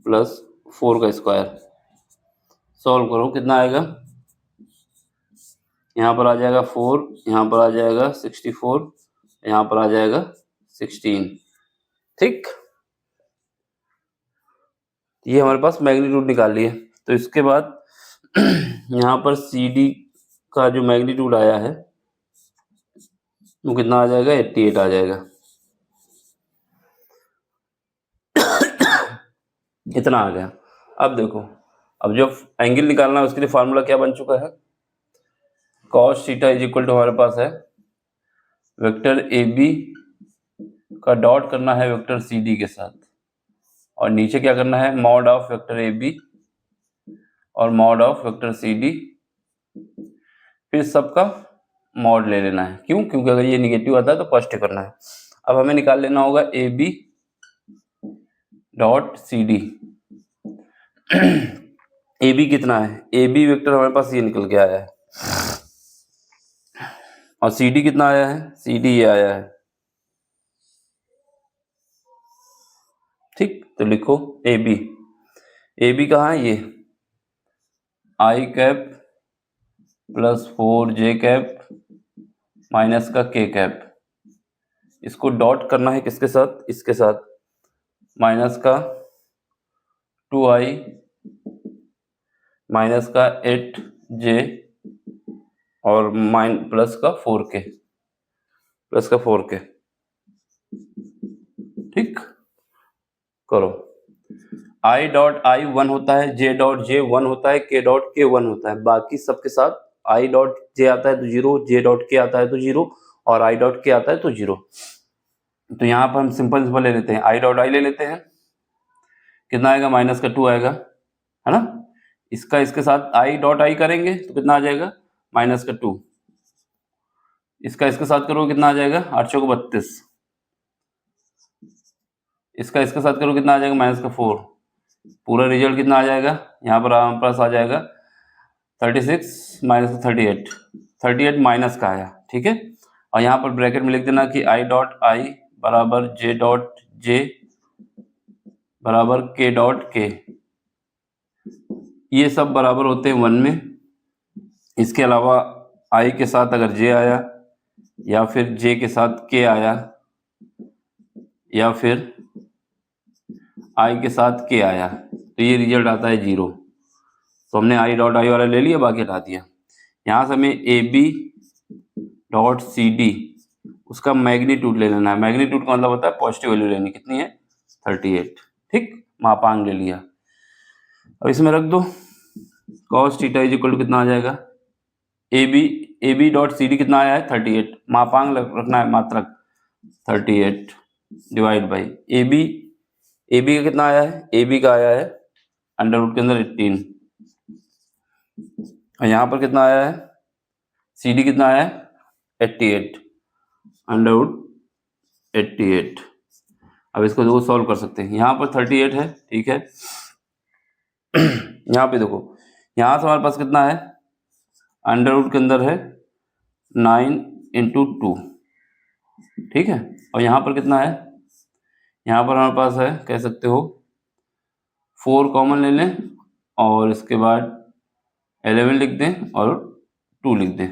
प्लस 4 का स्क्वायर। सॉल्व करो कितना आएगा, यहाँ पर आ जाएगा 4, यहाँ पर आ जाएगा 64, यहाँ पर आ जाएगा 16, ठीक। ये हमारे पास मैग्नीट्यूड निकाल लिए। तो इसके बाद यहाँ पर सी डी का जो मैग्नीट्यूड आया है वो कितना आ जाएगा, 88 आ जाएगा, इतना आ गया। अब देखो, अब जब एंगल निकालना है उसके लिए फार्मूला क्या बन चुका है, cos theta is equal to हमारे पास है वेक्टर ए बी का डॉट करना है वेक्टर सी डी के साथ, और नीचे क्या करना है, mod of vector A B और mod of vector C D, फिर सबका मॉड ले लेना है। क्यों, क्योंकि अगर ये निगेटिव आता है तो पॉजिटिव करना है। अब हमें निकाल लेना होगा a B dot C d. A B कितना है, ए बी वेक्टर हमारे पास ये निकल के आया है, और सी डी कितना आया है, सी डी ये आया है, ठीक। तो लिखो ए बी, ए बी कहाँ है, ये I cap plus 4j cap minus का k कैप, इसको डॉट करना है किसके साथ, इसके साथ, माइनस का 2i माइनस का 8j और प्लस का 4k ठीक करो। i डॉट i 1 होता है, j डॉट j 1 होता है, k डॉट k 1 होता है। बाकी सबके साथ i डॉट j आता है तो 0, j डॉट k आता है तो 0 और i डॉट k आता है तो 0। तो यहाँ पर हम सिंपल ले लेते हैं, i डॉट i ले लेते हैं, कितना आएगा माइनस का 2 आएगा, है ना। इसका इसके साथ i डॉट i करेंगे तो कितना आ जाएगा माइनस का 2। इसका इसके साथ करोगे कितना आ जाएगा 8 चौको 32। इसका इसके साथ करो कितना आ जाएगा माइनस का 4। पूरा रिजल्ट कितना आ जाएगा, यहाँ पर हमारे पास आ जाएगा 36 माइनस का 38, 38 माइनस का आया, ठीक है। और यहाँ पर ब्रैकेट में लिख देना कि i डॉट i बराबर j डॉट j बराबर k डॉट k, ये सब बराबर होते हैं 1 में। इसके अलावा i के साथ अगर j आया या फिर j के साथ k आया या फिर i के साथ k आया तो ये रिजल्ट आता है 0। तो हमने i डॉट i वाला ले लिया, बाकी हटा दिया। यहाँ से हमें a B dot C d उसका मैग्नीट्यूड ले लेना है। मैग्नीट्यूड का मतलब होता है पॉजिटिव वैल्यू लेनी, कितनी है 38, ठीक, मापांक ले लिया। अब इसमें रख दो cos theta is equal to कितना आ जाएगा, a B dot C d कितना आया है 38, मापांक रखना है मात्रक 38 डिवाइड बाई ए बी का कितना आया है, ए बी का आया है अंडर रूट के अंदर 18 और यहाँ पर कितना आया है सी डी कितना आया है 88 अंडर रूट 88। अब इसको देखो सॉल्व कर सकते हैं, यहाँ पर 38 है, ठीक है। यहाँ पे देखो, यहाँ से हमारे पास कितना है अंडर रूट के अंदर है 9 इंटू 2, ठीक है। और यहाँ पर कितना है, यहाँ पर हमारे पास है, कह सकते हो 4 कॉमन ले लें और इसके बाद 11 लिख दें और 2 लिख दें।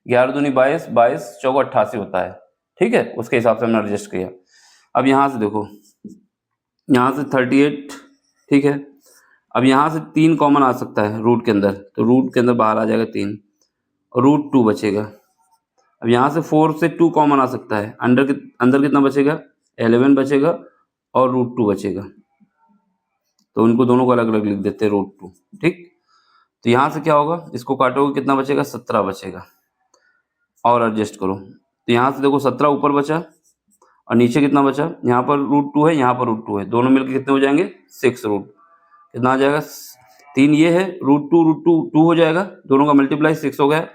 11 दूनी 22, 22 चौको 88 होता है, ठीक है। उसके हिसाब से हमने एडजस्ट किया। अब यहाँ से देखो, यहाँ से 38, ठीक है। अब यहाँ से 3 कॉमन आ सकता है रूट के अंदर, तो रूट के अंदर बाहर आ जाएगा 3 और रूट 2 बचेगा। अब यहाँ से 4 से 2 कॉमन आ सकता है, अंदर कितना बचेगा 11 बचेगा और रूट 2 बचेगा। तो उनको दोनों को अलग अलग लिख देते हैं रूट 2, ठीक। तो यहाँ से क्या होगा, इसको काटोगे कितना बचेगा 17 बचेगा और एडजस्ट करो। तो यहाँ से देखो 17 ऊपर बचा और नीचे कितना बचा, यहाँ पर रूट 2 है, यहाँ पर रूट 2 है, दोनों मिलकर कितने हो जाएंगे 6 रूट, कितना आ जाएगा 3 ये है रूट 2 हो जाएगा, दोनों का मल्टीप्लाई 6 हो गया।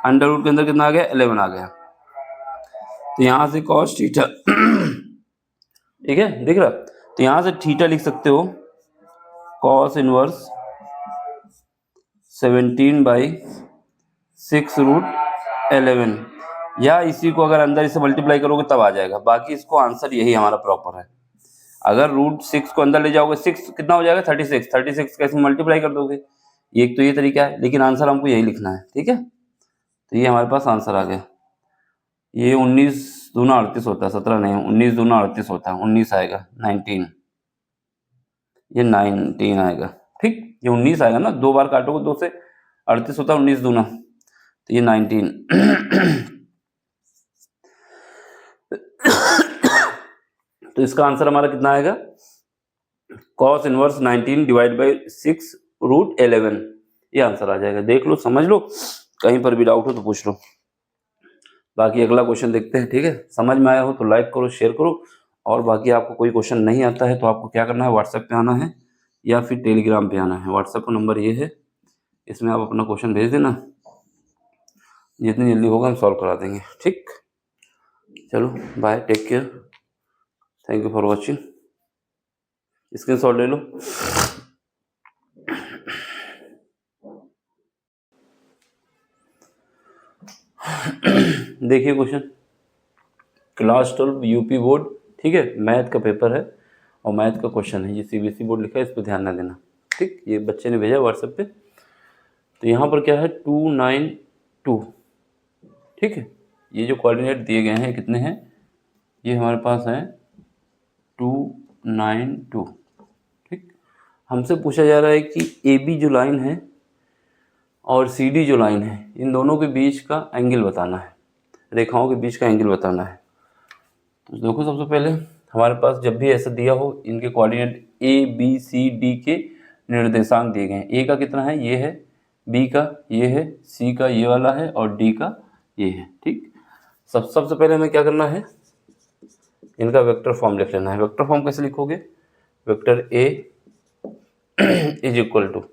अंडर रूट के अंदर कितना आ गया 11 आ गया। तो यहाँ से कॉस थीटा ठीक है दिख रहा, तो यहाँ से थीटा लिख सकते हो कॉस इनवर्स 17/6 रूट 11, या इसी को अगर अंदर इसे मल्टीप्लाई करोगे तब आ जाएगा। बाकी इसको आंसर यही हमारा प्रॉपर है। अगर रूट 6 को अंदर ले जाओगे 6 कितना हो जाएगा 36 कैसे मल्टीप्लाई कर दोगे, एक तो ये तरीका है, लेकिन आंसर हमको यही लिखना है, ठीक है। तो ये हमारे पास आंसर आ गया। ये 19 दूना 38 होता है, 17 नहीं, 19 दूना 38 होता है, 19 आएगा 19, ये 19 आएगा, ठीक। ये 19 आएगा ना, 2 बार काटोगे 2 से 38 होता है 19 दूना, तो ये 19। तो इसका आंसर हमारा कितना आएगा cos inverse 19 divide by 6 root 11, ये आंसर आ जाएगा। देख लो, समझ लो, कहीं पर भी डाउट हो तो पूछ लो। बाकी अगला क्वेश्चन देखते हैं, ठीक है। समझ में आया हो तो लाइक करो, शेयर करो, और बाकी आपको कोई क्वेश्चन नहीं आता है तो आपको क्या करना है, व्हाट्सएप पे आना है या फिर टेलीग्राम पे आना है। व्हाट्सएप का नंबर ये है, इसमें आप अपना क्वेश्चन भेज देना, जितनी जल्दी होगा हम सॉल्व करा देंगे, ठीक। चलो bye, take care, thank you for watching. Screenshot ले लो। देखिए क्वेश्चन, क्लास 12 यूपी बोर्ड, ठीक है, मैथ का पेपर है और मैथ का क्वेश्चन है। ये सीबीएसई बोर्ड लिखा है, इस पर ध्यान ना देना, ठीक। ये बच्चे ने भेजा व्हाट्सएप पे। तो यहाँ पर क्या है 292, ठीक है। ये जो कोऑर्डिनेट दिए गए हैं कितने हैं, ये हमारे पास हैं 2 9 2। ठीक, हमसे पूछा जा रहा है कि ए बी जो लाइन है और सी डी जो लाइन है, इन दोनों के बीच का एंगल बताना है, रेखाओं के बीच का एंगल बताना है। तो देखो, सबसे पहले हमारे पास जब भी ऐसा दिया हो, इनके coordinate a b c d के निर्देशांक दिए गए हैं। ए का कितना है, ये है, बी का ये है, सी का ये वाला है और डी का ये है। ठीक, सबसे पहले हमें क्या करना है, इनका वेक्टर फॉर्म लिख लेना है। वेक्टर फॉर्म कैसे लिखोगे, vector a is equal to,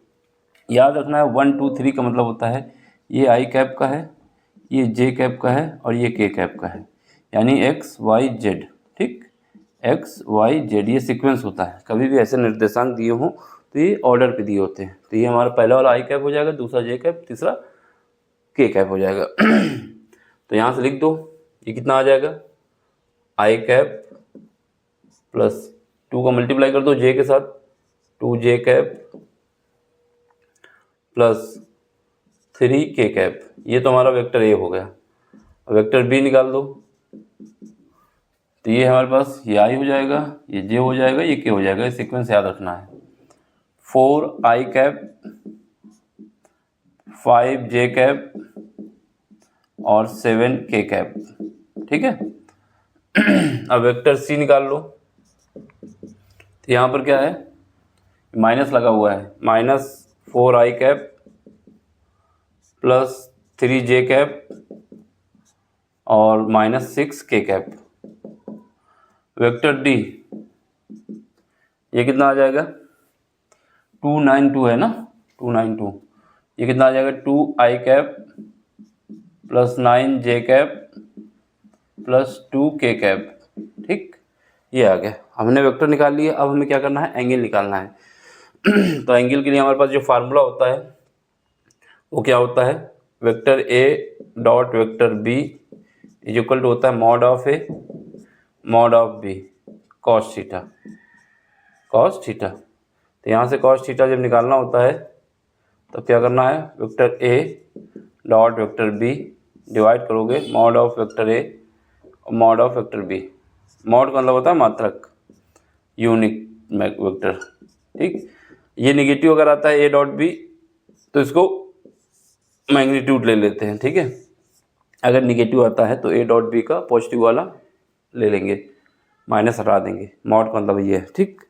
याद रखना है 1 2 3 का मतलब होता है ये आई कैप का है, ये जे कैप का है और ये के कैप का है, यानी एक्स वाई जेड। ठीक, एक्स वाई जेड ये सीक्वेंस होता है। कभी भी ऐसे निर्देशांक दिए हों तो ये ऑर्डर पे दिए होते हैं। तो ये हमारा पहला वाला आई कैप हो जाएगा, दूसरा जे कैप, तीसरा के कैप हो जाएगा। तो यहाँ से लिख दो, ये कितना आ जाएगा, आई कैप प्लस 2 का मल्टीप्लाई कर दो जे के साथ, 2 जे कैप प्लस 3 के कैप। ये तो हमारा वेक्टर ए हो गया। वेक्टर बी निकाल दो, तो ये हमारे पास ये आई हो जाएगा, ये जे हो जाएगा, ये के हो जाएगा। ये सीक्वेंस याद रखना है। 4 आई कैप, 5 जे कैप और 7 के कैप। ठीक है, अब वेक्टर सी निकाल लो। तो यहाँ पर क्या है, माइनस लगा हुआ है, -4 आई कैप प्लस 3 जे कैप और -6 के कैप। वेक्टर डी, ये कितना आ जाएगा, 292 है ना, 292। ये कितना आ जाएगा, 2 I cap plus 9 J cap plus 2 के कैप। ठीक, ये आ गया। हमने वेक्टर निकाल लिया। अब हमें क्या करना है, एंगल निकालना है। तो एंगल के लिए हमारे पास जो फार्मूला होता है वो क्या होता है, vector a dot vector b is equal to होता है mod of a mod of b cos theta, cos theta. तो यहाँ से कॉस थीटा जब निकालना होता है तो क्या करना है, vector a dot vector b divide करोगे मॉड ऑफ वेक्टर ए और mod of vector b. Mod का मतलब होता है मात्रक, यूनिक वेक्टर। ठीक, ये निगेटिव अगर आता है ए डॉट बी तो इसको मैग्नीट्यूड ले लेते हैं। ठीक है, अगर निगेटिव आता है तो ए डॉट बी का पॉजिटिव वाला ले लेंगे, माइनस हटा देंगे। मॉड का मतलब ये है। ठीक,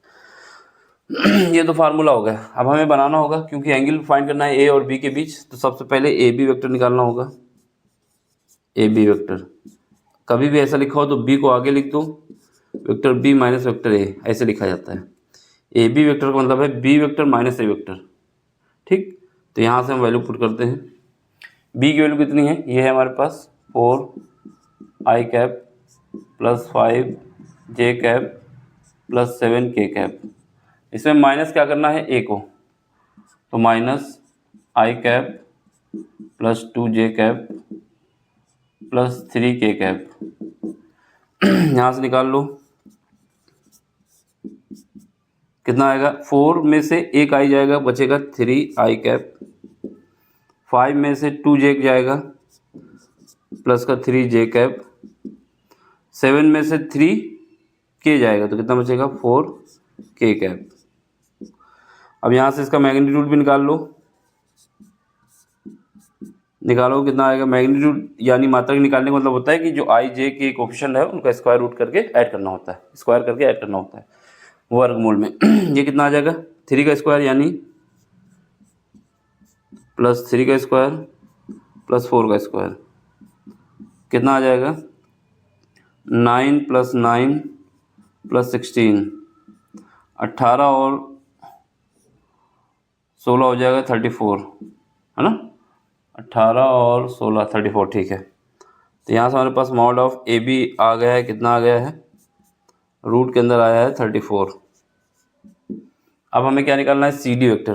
ये तो फार्मूला हो गया। अब हमें बनाना होगा, क्योंकि एंगल फाइंड करना है ए और बी के बीच, तो सबसे पहले ए बी वेक्टर निकालना होगा। ए बी वेक्टर कभी भी ऐसा लिखा हो तो बी को आगे लिख दो, vector b minus vector a, ऐसे लिखा जाता है। ए बी वेक्टर का मतलब है बी वेक्टर माइनस ए वेक्टर। ठीक, तो यहाँ से हम वैल्यू पुट करते हैं। बी की वैल्यू कितनी है, ये है हमारे पास 4 आई कैप प्लस 5 जे कैप प्लस 7 के कैप। इसमें माइनस क्या करना है, ए को, तो माइनस आई कैप प्लस 2 जे कैप प्लस 3 के कैप। यहाँ से निकाल लो, कितना आएगा, 4 में से एक आई जाएगा, बचेगा 3 आई कैप, 5 में से 2 जे जाएगा प्लस का 3 जे कैप, 7 में से 3 के जाएगा तो कितना बचेगा, 4 के कैप। अब यहाँ से इसका मैग्नीट्यूड भी निकाल लो, निकालो कितना आएगा मैग्नीट्यूड, यानी मात्रक निकालने का मतलब होता है कि जो आई जे के कोफिशिएंट है उनका स्क्वायर रूट करके ऐड करना होता है, स्क्वायर करके ऐड करना होता है वर्गमूल में। ये कितना आ जाएगा, 3 का स्क्वायर यानी प्लस 3 का स्क्वायर प्लस 4 का स्क्वायर, कितना आ जाएगा, 9 प्लस 9 प्लस 16, 18 और 16 हो जाएगा 34, है ना, 18 और 16 34। ठीक है, तो यहाँ से हमारे पास मॉड ऑफ ए बी आ गया है, कितना आ गया है, रूट के अंदर आया है 34। अब हमें क्या निकालना है, c d vector,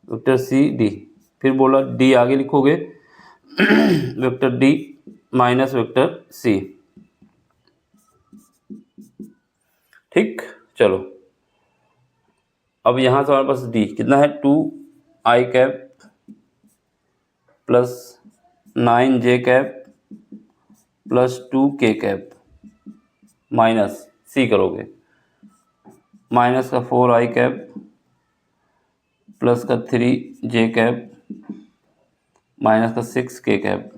vector C D, फिर बोला डी आगे लिखोगे vector d minus vector c. ठीक, चलो अब यहाँ से हमारे पास डी कितना है, 2 I cap plus 9 J cap plus 2 के कैप माइनस सी करोगे, माइनस का 4i कैप प्लस का 3j कैप माइनस का 6k कैप।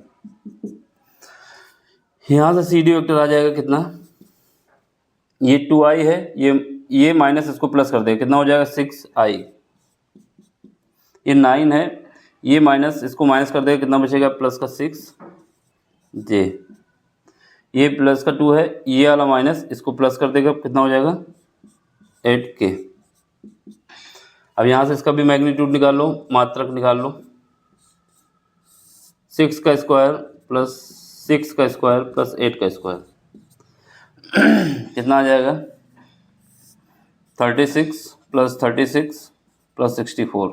यहाँ से सी डी वेक्टर आ जाएगा कितना, ये 2i है, ये माइनस इसको प्लस कर देगा, कितना हो जाएगा 6i। ये 9 है, ये माइनस इसको माइनस कर देगा, कितना बचेगा प्लस का 6j। ये प्लस का 2 है, ये वाला माइनस इसको प्लस कर देगा, कितना हो जाएगा 8k। अब यहाँ से इसका भी मैग्नीट्यूड निकाल लो, मात्रक निकाल लो। 6 का स्क्वायर प्लस 6 का स्क्वायर प्लस 8 का स्क्वायर कितना आ जाएगा 36 प्लस 36 प्लस 64।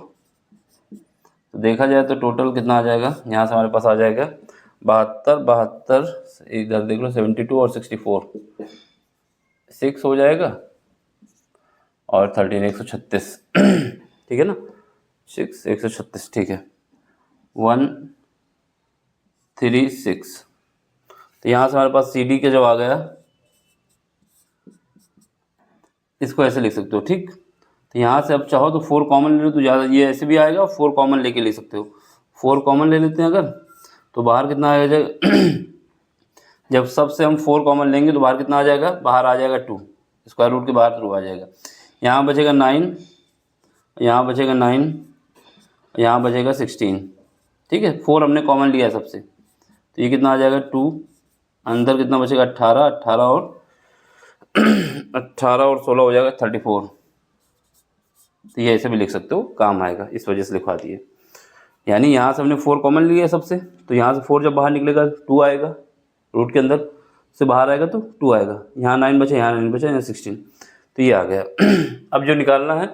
तो देखा जाए तो टोटल कितना आ जाएगा, यहाँ से हमारे पास आ जाएगा 72, इधर देख लो 72 और 64, 6 हो जाएगा और 13 136 ठीक है ना, 6 136 ठीक है 136। तो यहाँ से हमारे पास सी डी का जब आ गया, इसको ऐसे लिख सकते हो ठीक। तो यहाँ से अब चाहो तो 4 कॉमन ले लो तो ज़्यादा, ये ऐसे भी आएगा, 4 कॉमन लेके ले सकते हो। 4 कॉमन ले लेते हैं अगर, तो बाहर कितना आ जाएगा जब सबसे हम 4 कॉमन लेंगे तो बाहर कितना आ जाएगा, बाहर आ जाएगा 2, स्क्वायर रूट के बाहर थ्रू आ जाएगा। यहाँ बचेगा 9, यहाँ बचेगा 9, यहाँ बचेगा 16 ठीक है। 4 हमने कॉमन लिया है सबसे, तो ये कितना आ जाएगा 2, अंदर कितना बचेगा 18, 18 और 16 हो जाएगा 34। तो ये ऐसे भी लिख सकते हो, काम आएगा, इस वजह से लिखवा दिए। यानी यहाँ से हमने 4 कॉमन लिया है सबसे, तो यहाँ से 4 जब बाहर निकलेगा 2 आएगा, रूट के अंदर से बाहर आएगा तो 2 आएगा, यहाँ 9 बचे, यहाँ 9 बचे, यहाँ 16, तो ये आ गया। अब जो निकालना है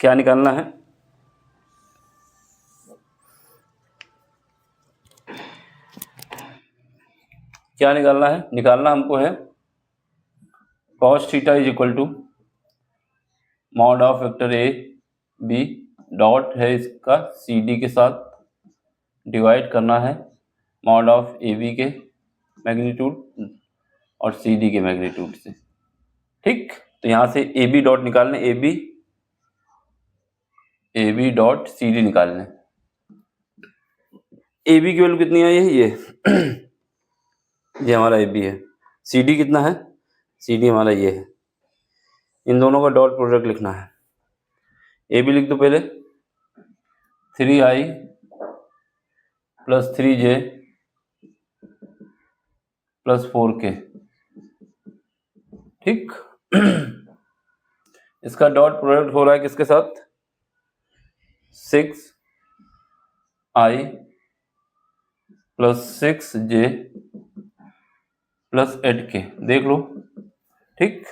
क्या निकालना है, क्या निकालना है, निकालना हमको है cos theta is equal to mod of vector A B dot है इसका सी डी के साथ डिवाइड करना है मॉड ऑफ ए बी के मैग्नीट्यूड और सी डी के मैग्नीट्यूड से ठीक। तो यहाँ से ए बी डॉट निकालने, A B dot C D निकालने। ए बी की वैल्यू कितनी है, ये हमारा ए बी है। सी डी कितना है, सी डी हमारा ये है। इन दोनों का डॉट प्रोडक्ट लिखना है। ए बी लिख दो पहले, 3i plus 3j plus 4k ठीक। इसका डॉट प्रोडक्ट हो रहा है किसके साथ, 6i plus 6j plus 8k, देख लो ठीक।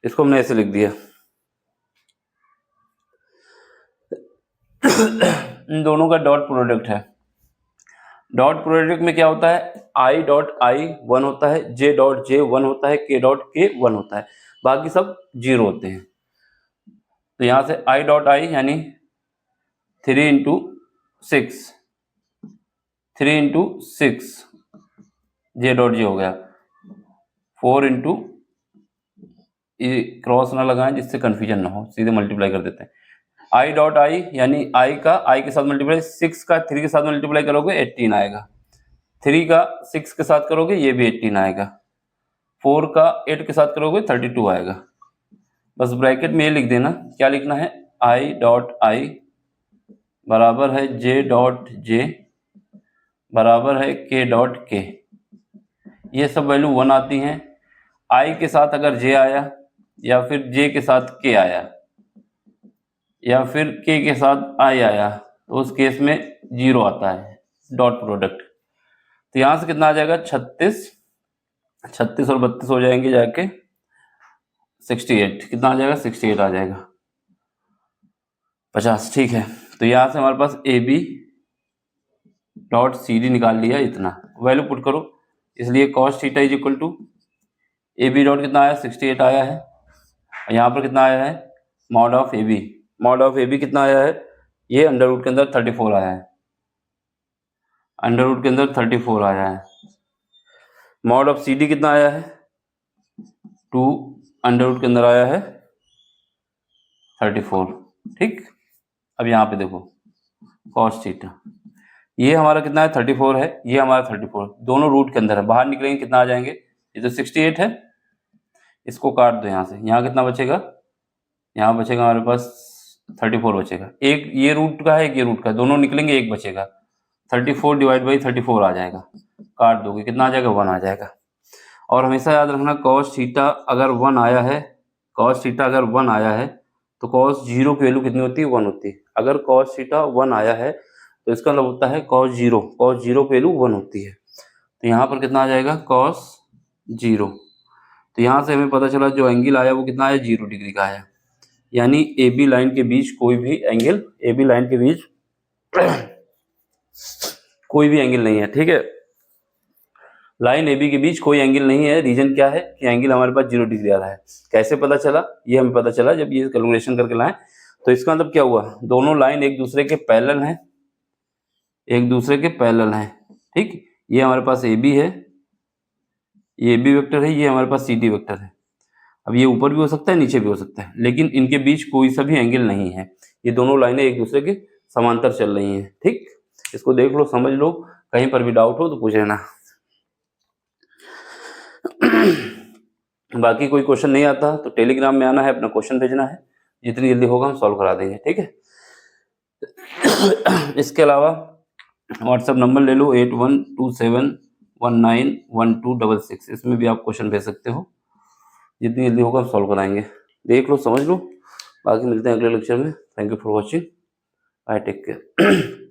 इसको हमने ऐसे लिख दिया। इन दोनों का डॉट प्रोडक्ट है। डॉट प्रोडक्ट में क्या होता है, i डॉट i 1 होता है, j डॉट j 1 होता है, k डॉट k 1 होता है, बाकी सब 0 होते हैं। तो यहाँ से i डॉट i यानी 3 into 6, 3 into 6 j dot j हो गया, 4 इंटू, ये क्रॉस ना लगाएं जिससे कन्फ्यूजन ना हो, सीधे मल्टीप्लाई कर देते हैं। i डॉट i यानी i का i के साथ मल्टीप्लाई, 6 का 3 के साथ मल्टीप्लाई करोगे 18 आएगा, 3 का 6 के साथ करोगे ये भी 18 आएगा, 4 का 8 के साथ करोगे 32 आएगा। बस ब्रैकेट में ये लिख देना, क्या लिखना है, i डॉट i बराबर है j डॉट j बराबर है k डॉट k। ये सब वैल्यू 1 आती हैं। i के साथ अगर j आया या फिर j के साथ k आया या फिर k के साथ i आया तो उस केस में 0 आता है डॉट प्रोडक्ट। तो यहाँ से कितना आ जाएगा 36 और 32 हो जाएंगे जाके 68, कितना आ जाएगा 68 आ जाएगा 50 ठीक है। तो यहाँ से हमारे पास A B dot C D निकाल लिया, इतना वैल्यू पुट करो, इसलिए cos theta is equal to A B dot कितना आया 68 आया है, और यहाँ पर कितना आया है mod of A B, mod of A B कितना आया है, ये अंडर रूट के अंदर 34 आया है, अंडर रूट के अंदर 34 आया है। मॉड ऑफ सी डी कितना आया है 2 अंडर रूट के अंदर आया है 34। ठीक, अब यहाँ पे देखो cos थीटा, ये हमारा कितना है 34 है, ये हमारा 34, दोनों रूट के अंदर है, बाहर निकलेंगे कितना आ जाएंगे, ये तो 68 है, इसको काट दो यहाँ से, यहाँ कितना बचेगा, यहाँ बचेगा हमारे पास 34 बचेगा, एक ये रूट का है एक ये रूट का है, दोनों निकलेंगे एक बचेगा, 34 डिवाइड बाई 34 आ जाएगा, काट दोगे कितना आ जाएगा 1 आ जाएगा। और हमेशा याद रखना cos थीटा अगर 1 आया है, cos थीटा अगर 1 आया है तो cos 0 की वैल्यू कितनी होती है 1 होती है, अगर cos थीटा 1 आया है तो इसका मतलब होता है cos 0 की वैल्यू 1 होती है, तो यहाँ पर कितना आ जाएगा cos 0, तो यहाँ से हमें पता चला जो एंगल आया वो कितना आया 0 डिग्री का आया, यानी ए बी लाइन के बीच कोई भी एंगल, ए बी लाइन के बीच कोई भी एंगल नहीं है। ठीक है, लाइन ए बी के बीच कोई एंगल नहीं है, रीजन क्या है कि एंगल हमारे पास 0 डिग्री आ रहा है। कैसे पता चला, ये हमें पता चला जब ये कैलकुलेशन करके लाए, तो इसका मतलब क्या हुआ, दोनों लाइन एक दूसरे के पैरेलल हैं, एक दूसरे के पैरेलल हैं। ठीक, ये हमारे पास ए बी है, ये बी वेक्टर है, ये हमारे पास सी डी वेक्टर है। अब ये ऊपर भी हो सकता है नीचे भी हो सकता है, लेकिन इनके बीच कोई सा भी एंगल नहीं है, ये दोनों लाइनें एक दूसरे के समांतर चल रही हैं। ठीक, इसको देख लो समझ लो, कहीं पर भी डाउट हो तो पूछ लेना। बाकी कोई क्वेश्चन नहीं आता तो टेलीग्राम में आना है, अपना क्वेश्चन भेजना है, जितनी जल्दी होगा हम सॉल्व करा देंगे। ठीक है, इसके अलावा व्हाट्सएप नंबर ले लो 8127191266, इसमें भी आप क्वेश्चन भेज सकते हो, जितनी जल्दी होगा हम सॉल्व कराएंगे। देख लो समझ लो, बाकी मिलते हैं अगले लेक्चर में। Thank you for watching, bye, take care.